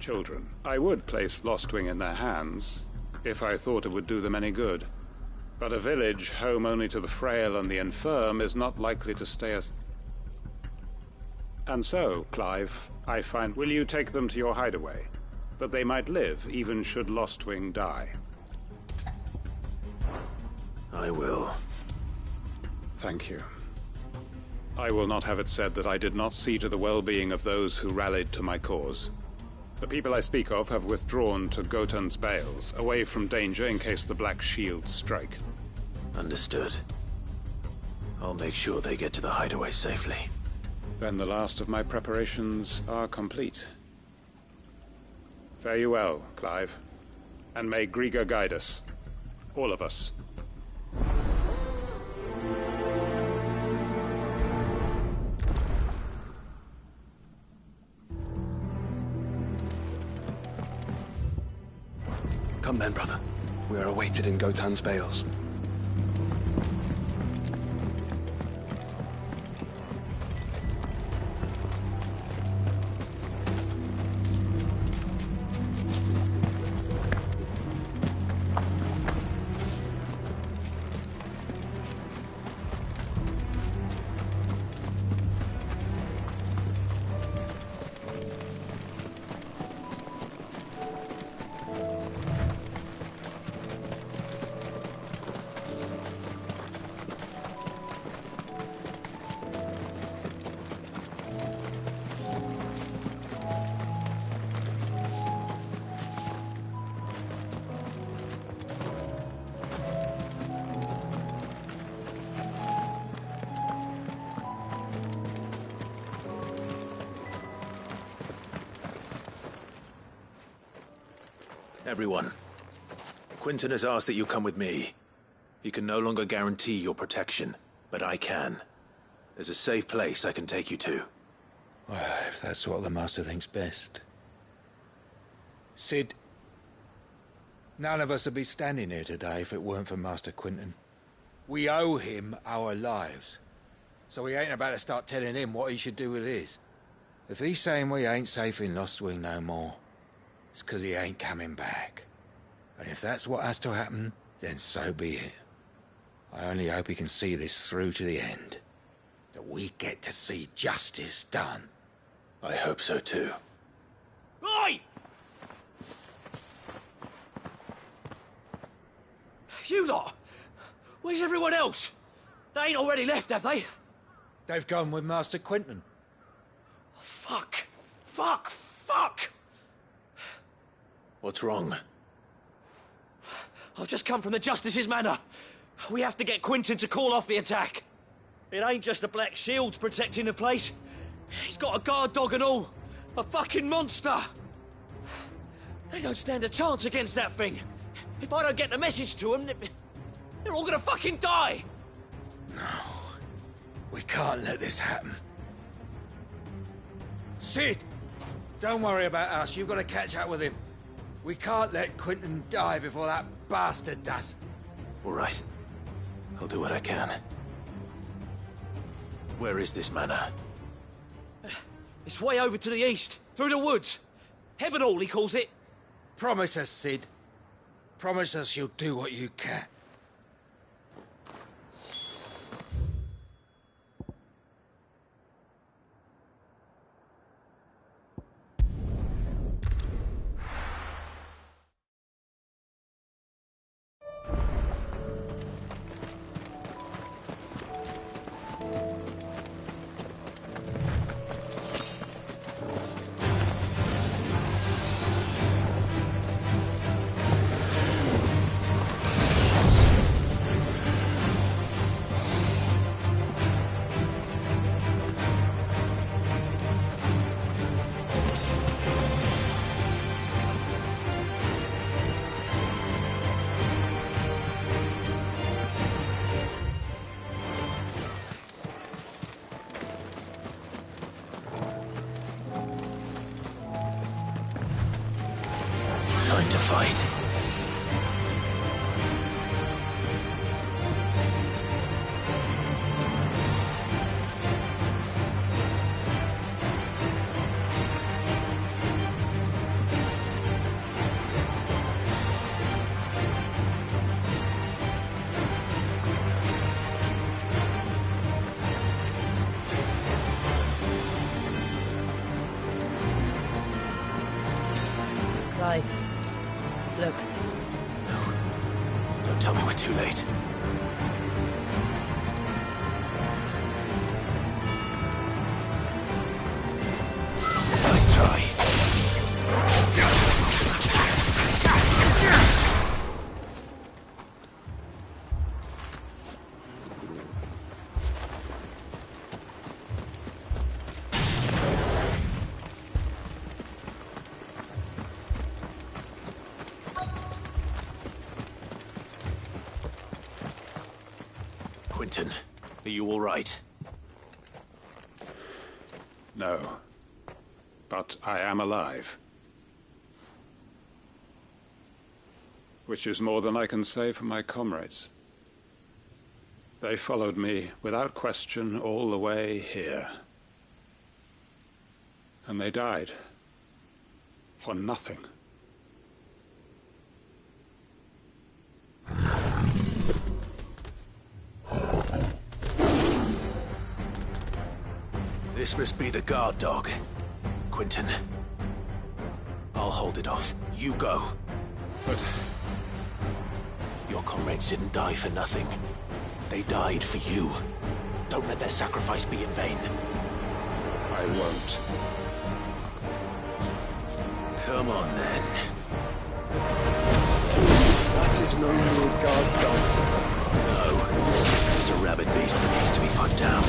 Children. I would place Lostwing in their hands, if I thought it would do them any good. But a village home only to the frail and the infirm is not likely to stay as... And so, Clive, I find... Will you take them to your hideaway? That they might live, even should Lostwing die. I will. Thank you. I will not have it said that I did not see to the well-being of those who rallied to my cause. The people I speak of have withdrawn to Gotan's Bales, away from danger in case the Black Shields strike. Understood. I'll make sure they get to the hideaway safely. Then the last of my preparations are complete. Fare you well, Clive. And may Griga guide us. All of us. Come then, brother. We are awaited in Gotan's Bales. Everyone, Quinton has asked that you come with me. He can no longer guarantee your protection, but I can. There's a safe place I can take you to. Well, if that's what the Master thinks best. Sid, none of us would be standing here today if it weren't for Master Quinton. We owe him our lives. So we ain't about to start telling him what he should do with his. If he's saying we ain't safe in Lostwing no more, it's 'cause he ain't coming back. And if that's what has to happen, then so be it. I only hope he can see this through to the end. That we get to see justice done. I hope so too. Oi! You lot! Where's everyone else? They ain't already left, have they? They've gone with Master Quinton. Fuck! Fuck! Fuck! What's wrong? I've just come from the Justice's manor. We have to get Quinton to call off the attack. It ain't just the Black Shields protecting the place. He's got a guard dog and all. A fucking monster. They don't stand a chance against that thing. If I don't get the message to them, they're all gonna fucking die. No. We can't let this happen. Sid! Don't worry about us. You've got to catch up with him. We can't let Quinton die before that bastard does. All right. I'll do what I can. Where is this manor? It's way over to the east, through the woods. Heavenhall, he calls it. Promise us, Sid. Promise us you'll do what you can. time to fight. Clive. Look. No. Don't tell me we're too late. Nice try. Quentin, are you all right? No. But I am alive. Which is more than I can say for my comrades. They followed me without question all the way here. And they died. For nothing. This must be the guard dog. Quentin. I'll hold it off. You go. But... your comrades didn't die for nothing. They died for you. Don't let their sacrifice be in vain. I won't. Come on, then. That is no mere guard dog. No. Just a rabid beast that needs to be put down.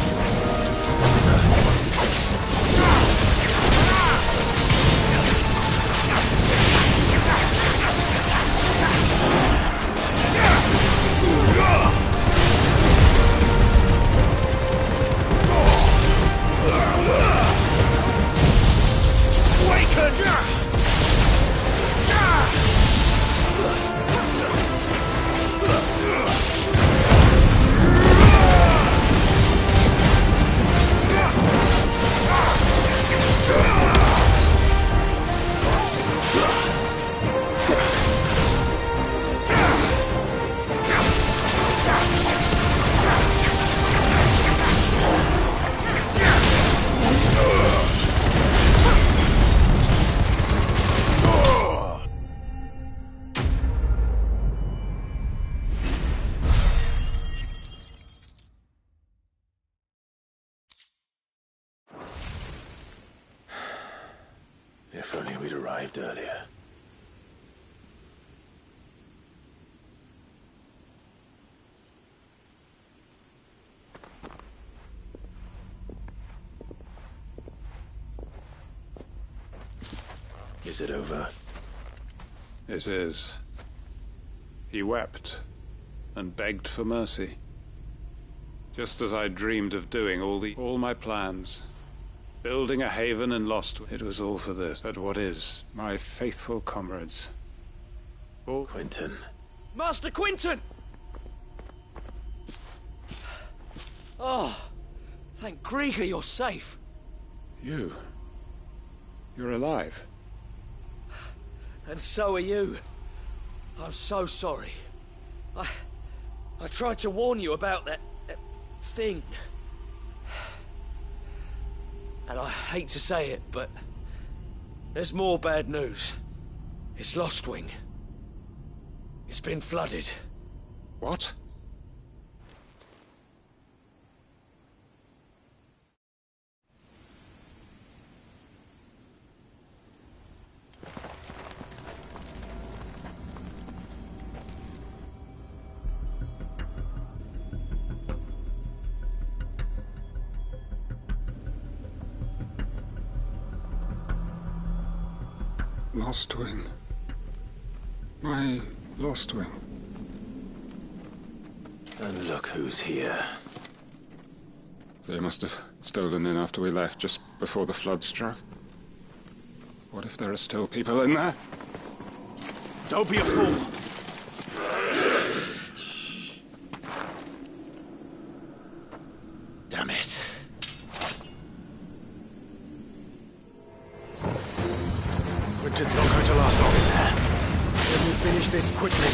If only we'd arrived earlier. Is it over? It is. He wept and begged for mercy. Just as I dreamed of doing all my plans. Building a haven in Lost. It was all for this. But what is? My faithful comrades. All... Quentin. Master Quentin! Oh, thank Grieger you're safe. You're alive. And so are you. I'm so sorry. I tried to warn you about that thing. And I hate to say it, but there's more bad news. It's Lostwing. It's been flooded. What? Lostwing. My Lostwing. And look who's here. They must have stolen in after we left, just before the flood struck. What if there are still people in there? Don't be a fool! Damn it. Quinton's not going to last long in there. Let me finish this quickly.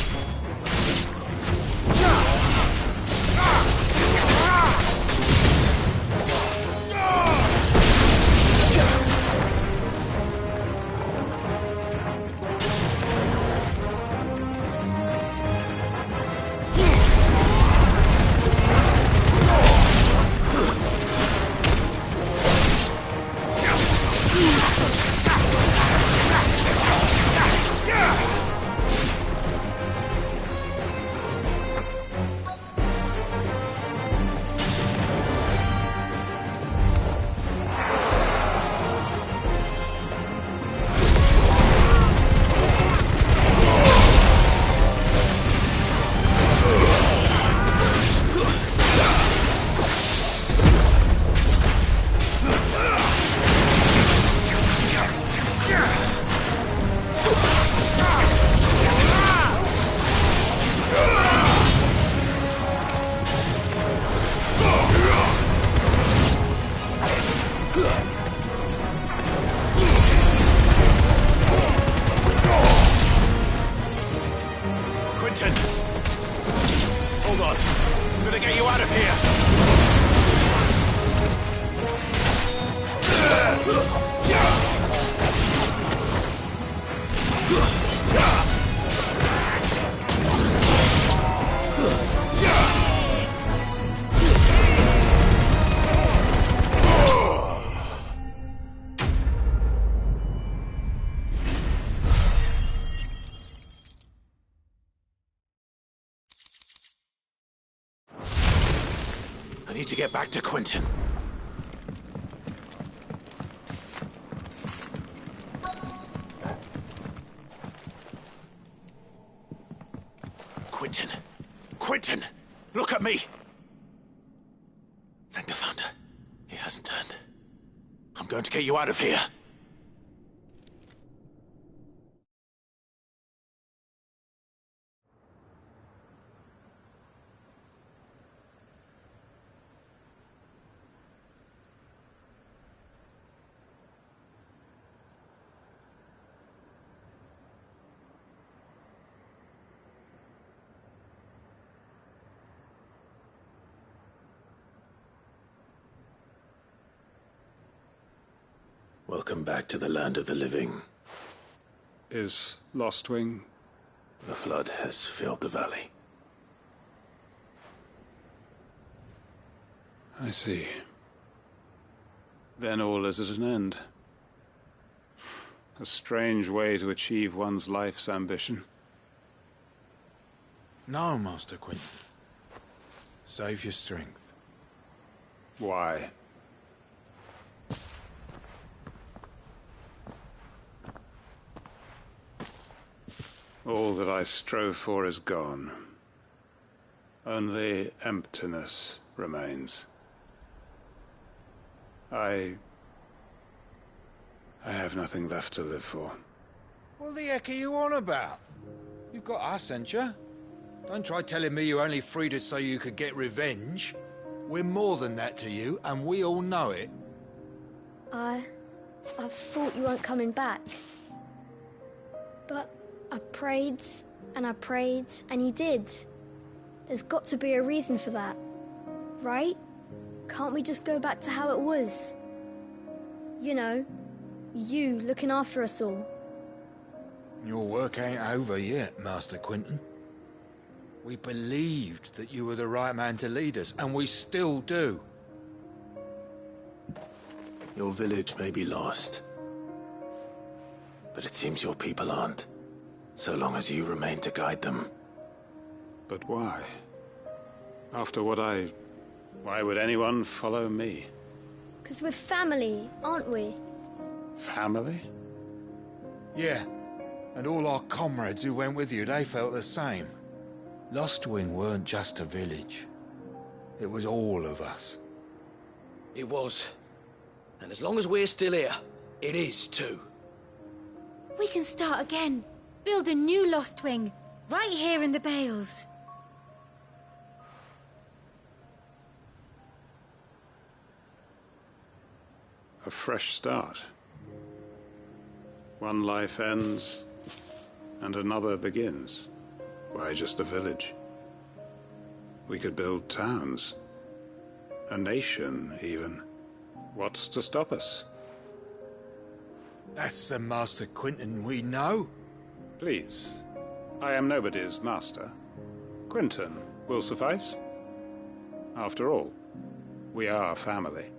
I need to get back to Quinton. Quinton! Quinton! Look at me! Thank the Founder. He hasn't turned. I'm going to get you out of here. Welcome back to the land of the living. Is Lostwing? The flood has filled the valley. I see. Then all is at an end. A strange way to achieve one's life's ambition. No, Master Quinton. Save your strength. Why? All that I strove for is gone. Only emptiness remains. I have nothing left to live for. What the heck are you on about? You've got us, ain't you? Don't try telling me you only freed us so you could get revenge. We're more than that to you, and we all know it. I thought you weren't coming back. But I prayed, and you did. There's got to be a reason for that, right? Can't we just go back to how it was? You know, you looking after us all. Your work ain't over yet, Master Quinton. We believed that you were the right man to lead us, and we still do. Your village may be lost, but it seems your people aren't. So long as you remain to guide them. But why? After what why would anyone follow me? 'Cause we're family, aren't we? Family? Yeah, and all our comrades who went with you, they felt the same. Lostwing weren't just a village. It was all of us. It was. And as long as we're still here, it is too. We can start again. Build a new Lost Wing, right here in the Bales. A fresh start. One life ends, and another begins. Why just a village? We could build towns. A nation, even. What's to stop us? That's the Master Quinton we know. Please. I am nobody's master. Quinton will suffice. After all, we are family.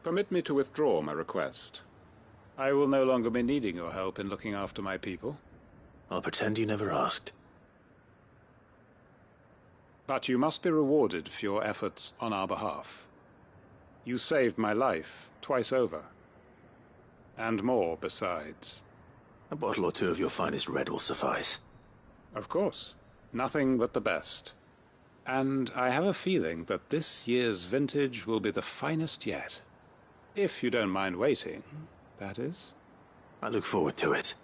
Permit me to withdraw my request. I will no longer be needing your help in looking after my people. I'll pretend you never asked. But you must be rewarded for your efforts on our behalf. You saved my life twice over. And more besides. A bottle or two of your finest red will suffice. Of course. Nothing but the best. And I have a feeling that this year's vintage will be the finest yet. If you don't mind waiting, that is. I look forward to it.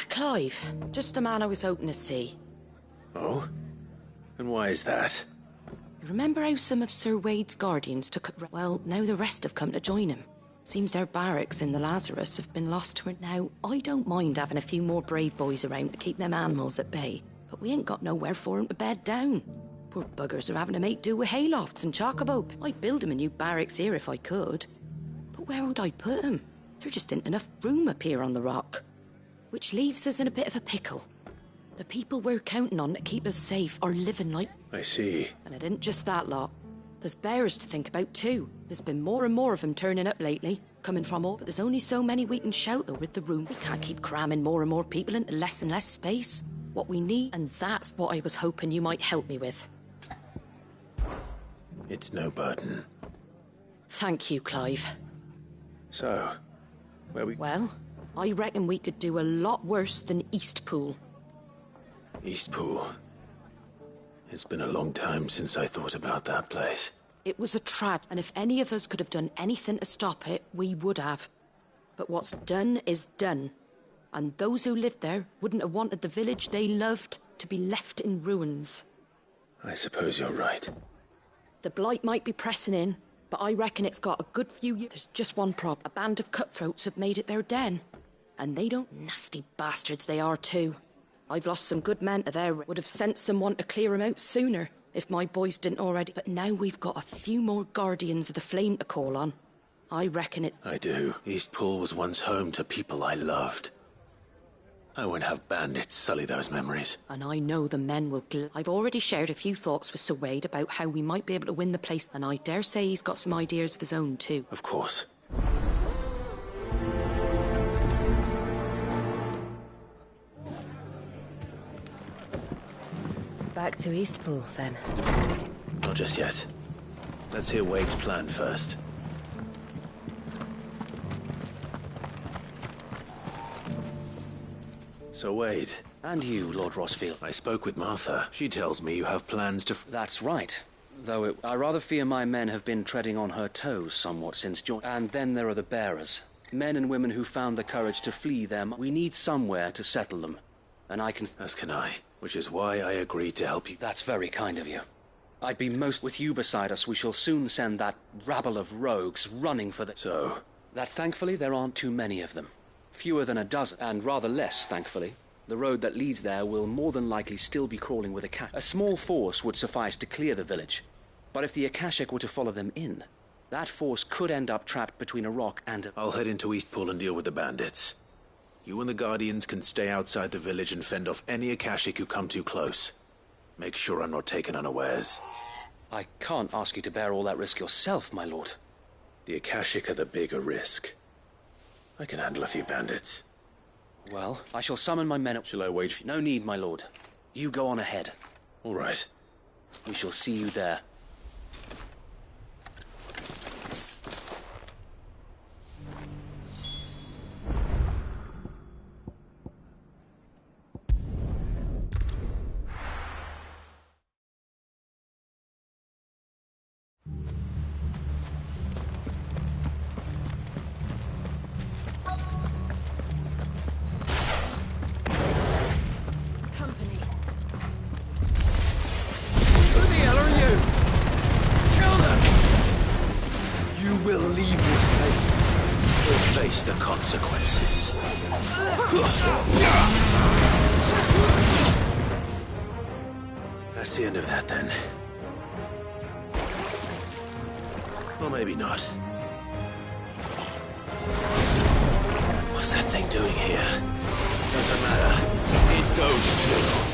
Clive, just the man I was hoping to see. Oh? And why is that? You remember how some of Sir Wade's guardians took... Well, now the rest have come to join him. Seems their barracks in the Lazarus have been lost to it now. I don't mind having a few more brave boys around to keep them animals at bay, but we ain't got nowhere for 'em to bed down. Poor buggers are having to make do with haylofts and chocobo. I'd build 'em a new barracks here if I could. But where would I put 'em? There just ain't enough room up here on the rock. Which leaves us in a bit of a pickle. The people we're counting on to keep us safe are living like... I see. And it isn't just that lot. There's bears to think about too. There's been more and more of them turning up lately, coming from all... But there's only so many we can shelter with the room. We can't keep cramming more and more people into less and less space. What we need, and that's what I was hoping you might help me with. It's no burden. Thank you, Clive. So, where we... Well, I reckon we could do a lot worse than Eastpool. Eastpool. It's been a long time since I thought about that place. It was a tragedy, and if any of us could have done anything to stop it, we would have. But what's done is done. And those who lived there wouldn't have wanted the village they loved to be left in ruins. I suppose you're right. The blight might be pressing in, but I reckon it's got a good few years. There's just one problem. A band of cutthroats have made it their den. And they don't... Nasty bastards they are too. I've lost some good men to there. Would have sent someone to clear 'em out sooner, if my boys didn't already. But now we've got a few more guardians of the flame to call on. I reckon it's... I do. Eastpool was once home to people I loved. I won't have bandits sully those memories. And I know the men will... I've already shared a few thoughts with Sir Wade about how we might be able to win the place, and I dare say he's got some ideas of his own too. Of course. Back to Eastpool, then. Not just yet. Let's hear Wade's plan first. So, Wade. And you, Lord Rosfield. I spoke with Martha. She tells me you have plans to... That's right. Though I rather fear my men have been treading on her toes somewhat since joining. And then there are the bearers. Men and women who found the courage to flee them. We need somewhere to settle them. and I can... As can I, which is why I agreed to help you. That's very kind of you. I'd be most... With you beside us, we shall soon send that rabble of rogues running for the... So? That thankfully there aren't too many of them. Fewer than a dozen, and rather less, thankfully. The road that leads there will more than likely still be crawling with a small force would suffice to clear the village. But if the Akashic were to follow them in, that force could end up trapped between a rock and a... I'll head into Eastpool and deal with the bandits. You and the Guardians can stay outside the village and fend off any Akashic who come too close. Make sure I'm not taken unawares. I can't ask you to bear all that risk yourself, my lord. The Akashic are the bigger risk. I can handle a few bandits. Well, I shall summon my men... Shall I wait for you? No need, my lord. You go on ahead. All right. We shall see you there. The consequences. That's the end of that, then. Or maybe not. What's that thing doing here? Doesn't matter. It goes too.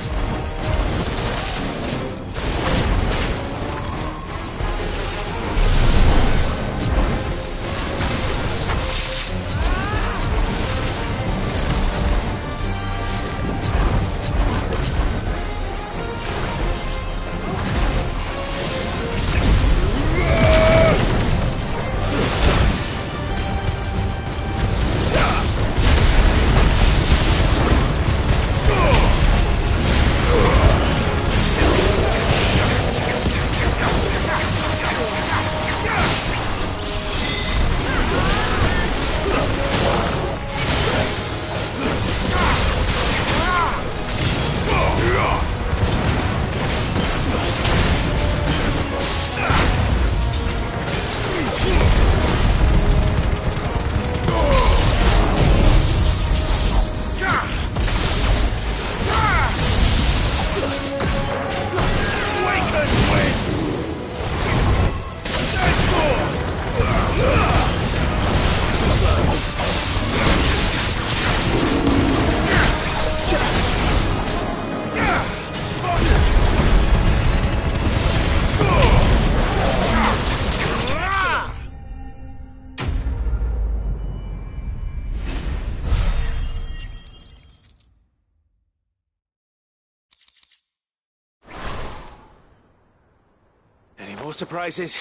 More surprises?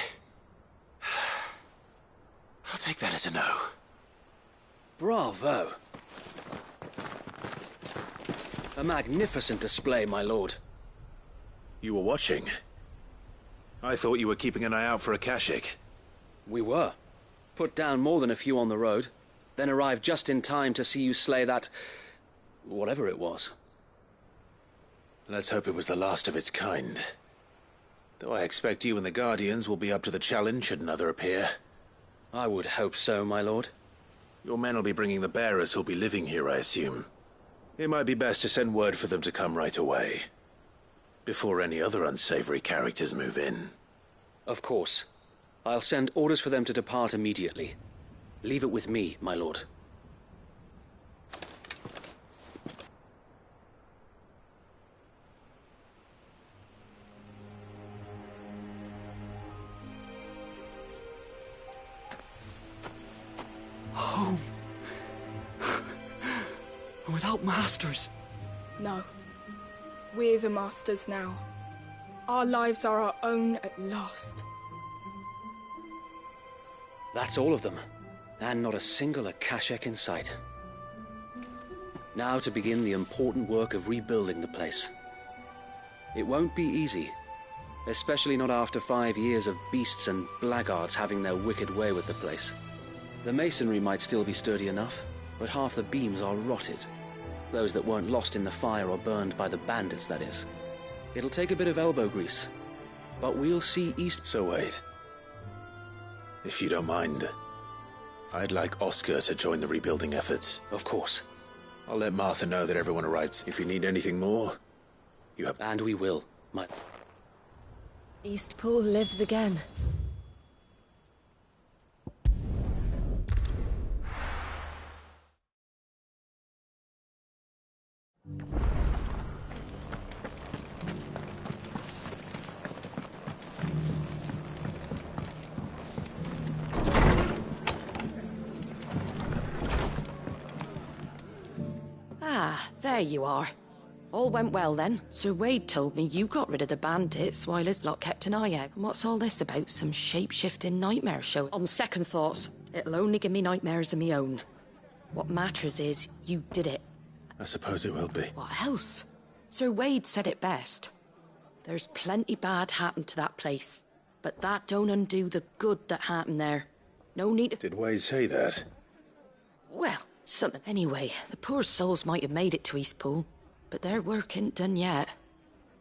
I'll take that as a no. Bravo. A magnificent display, my lord. You were watching? I thought you were keeping an eye out for Akashic. We were. Put down more than a few on the road, then arrived just in time to see you slay that... whatever it was. Let's hope it was the last of its kind. Though I expect you and the Guardians will be up to the challenge should another appear. I would hope so, my lord. Your men will be bringing the bearers who'll be living here, I assume. It might be best to send word for them to come right away, before any other unsavory characters move in. Of course. I'll send orders for them to depart immediately. Leave it with me, my lord. Home. Without masters. No. We're the masters now. Our lives are our own at last. That's all of them. And not a single Akashic in sight. Now to begin the important work of rebuilding the place. It won't be easy. Especially not after 5 years of beasts and blackguards having their wicked way with the place. The masonry might still be sturdy enough, but half the beams are rotted. Those that weren't lost in the fire or burned by the bandits, that is. It'll take a bit of elbow grease, but we'll see East... So wait. If you don't mind, I'd like Oscar to join the rebuilding efforts. Of course. I'll let Martha know that everyone arrives. If you need anything more, you have... And we will, Eastpool lives again. Ah, there you are. All went well then. Sir Wade told me you got rid of the bandits while his lot kept an eye out. And what's all this about? Some shape-shifting nightmare show? On second thoughts, it'll only give me nightmares of me own. What matters is, you did it. I suppose it will be. What else? Sir Wade said it best. There's plenty bad happened to that place, but that don't undo the good that happened there. No need to... Did Wade say that? Well, something. Anyway, the poor souls might have made it to Eastpool, but their work ain't done yet.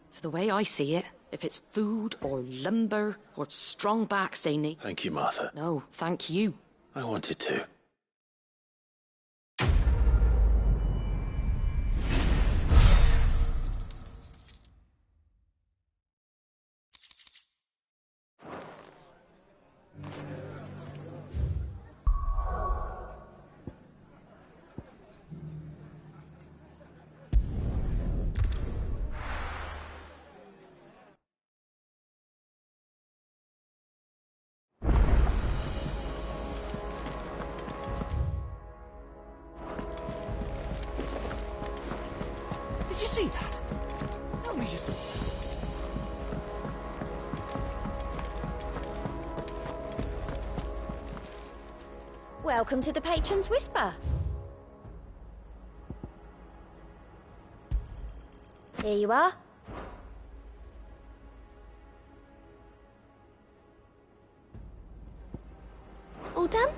So the way I see it, if it's food or lumber or strong backs they need... Thank you, Martha. No, thank you. I wanted to. Did you see that? Tell me you saw that. Welcome to the Patron's Whisper. Here you are. All done?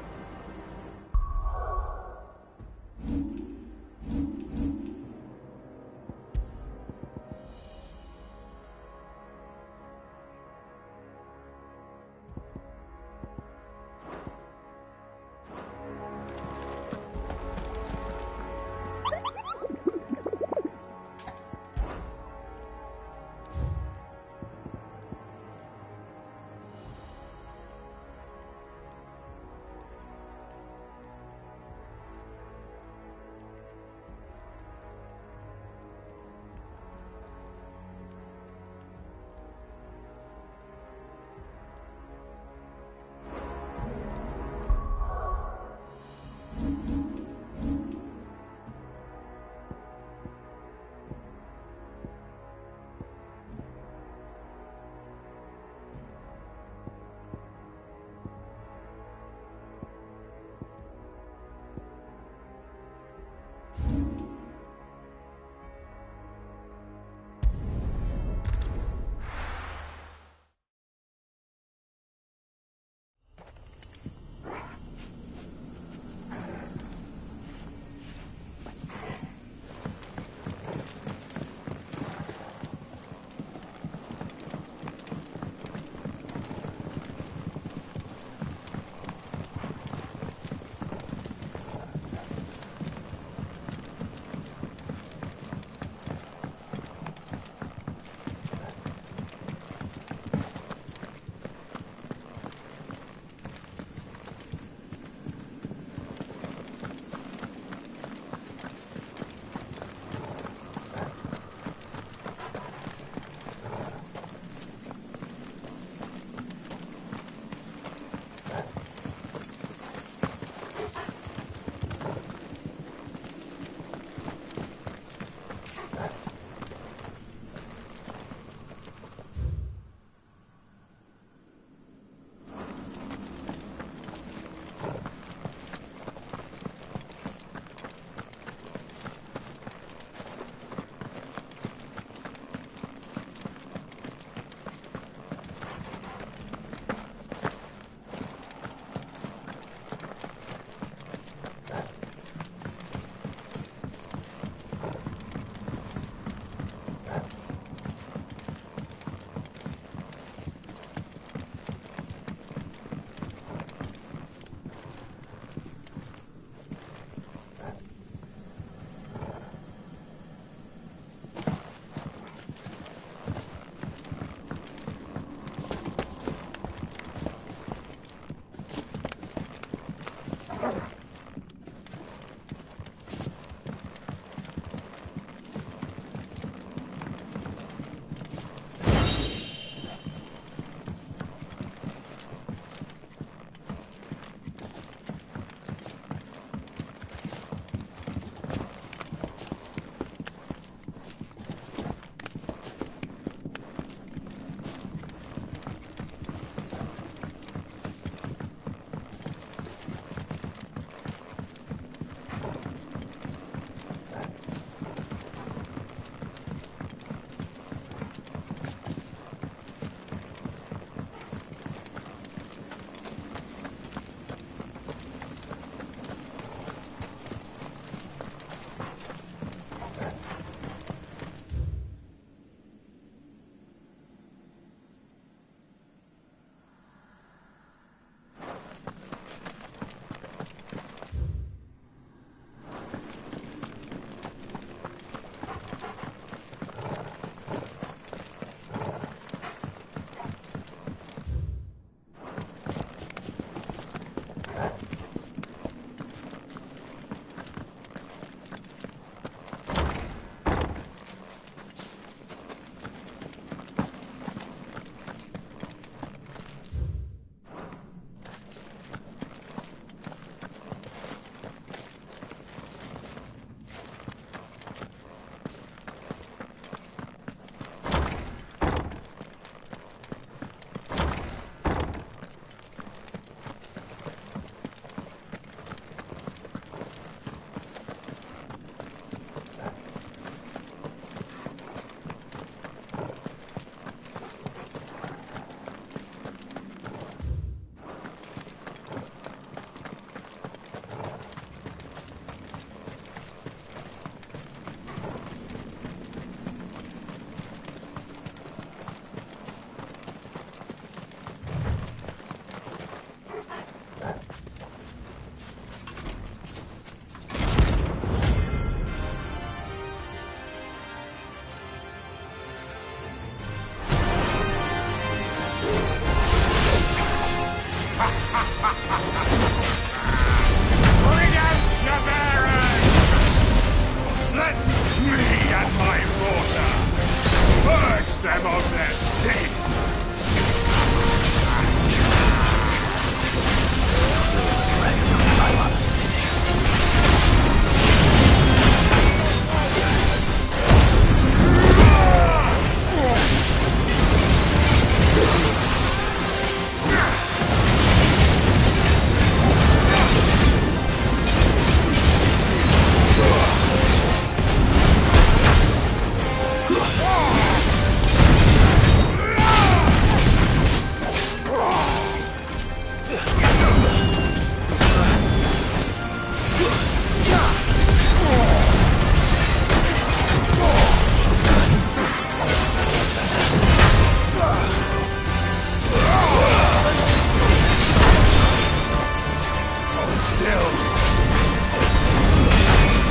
Still.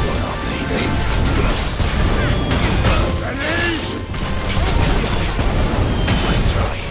You're not leaving. Ready? Let's try it.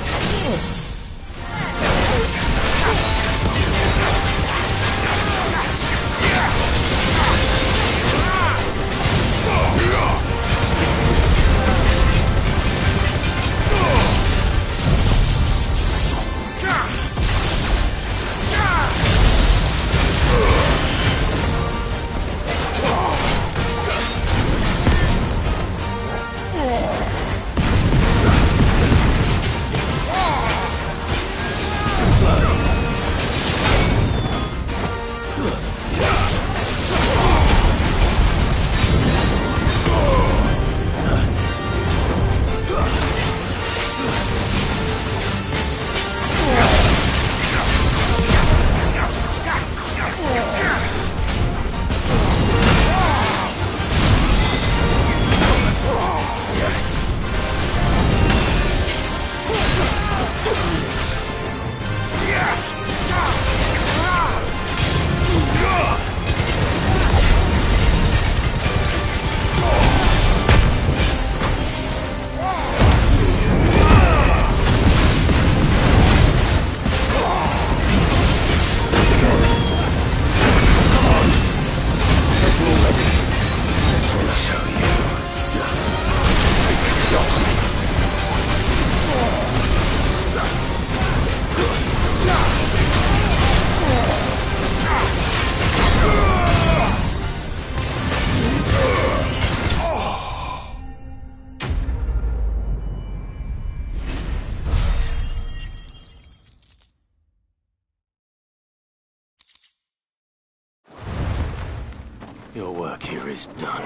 Your work here is done.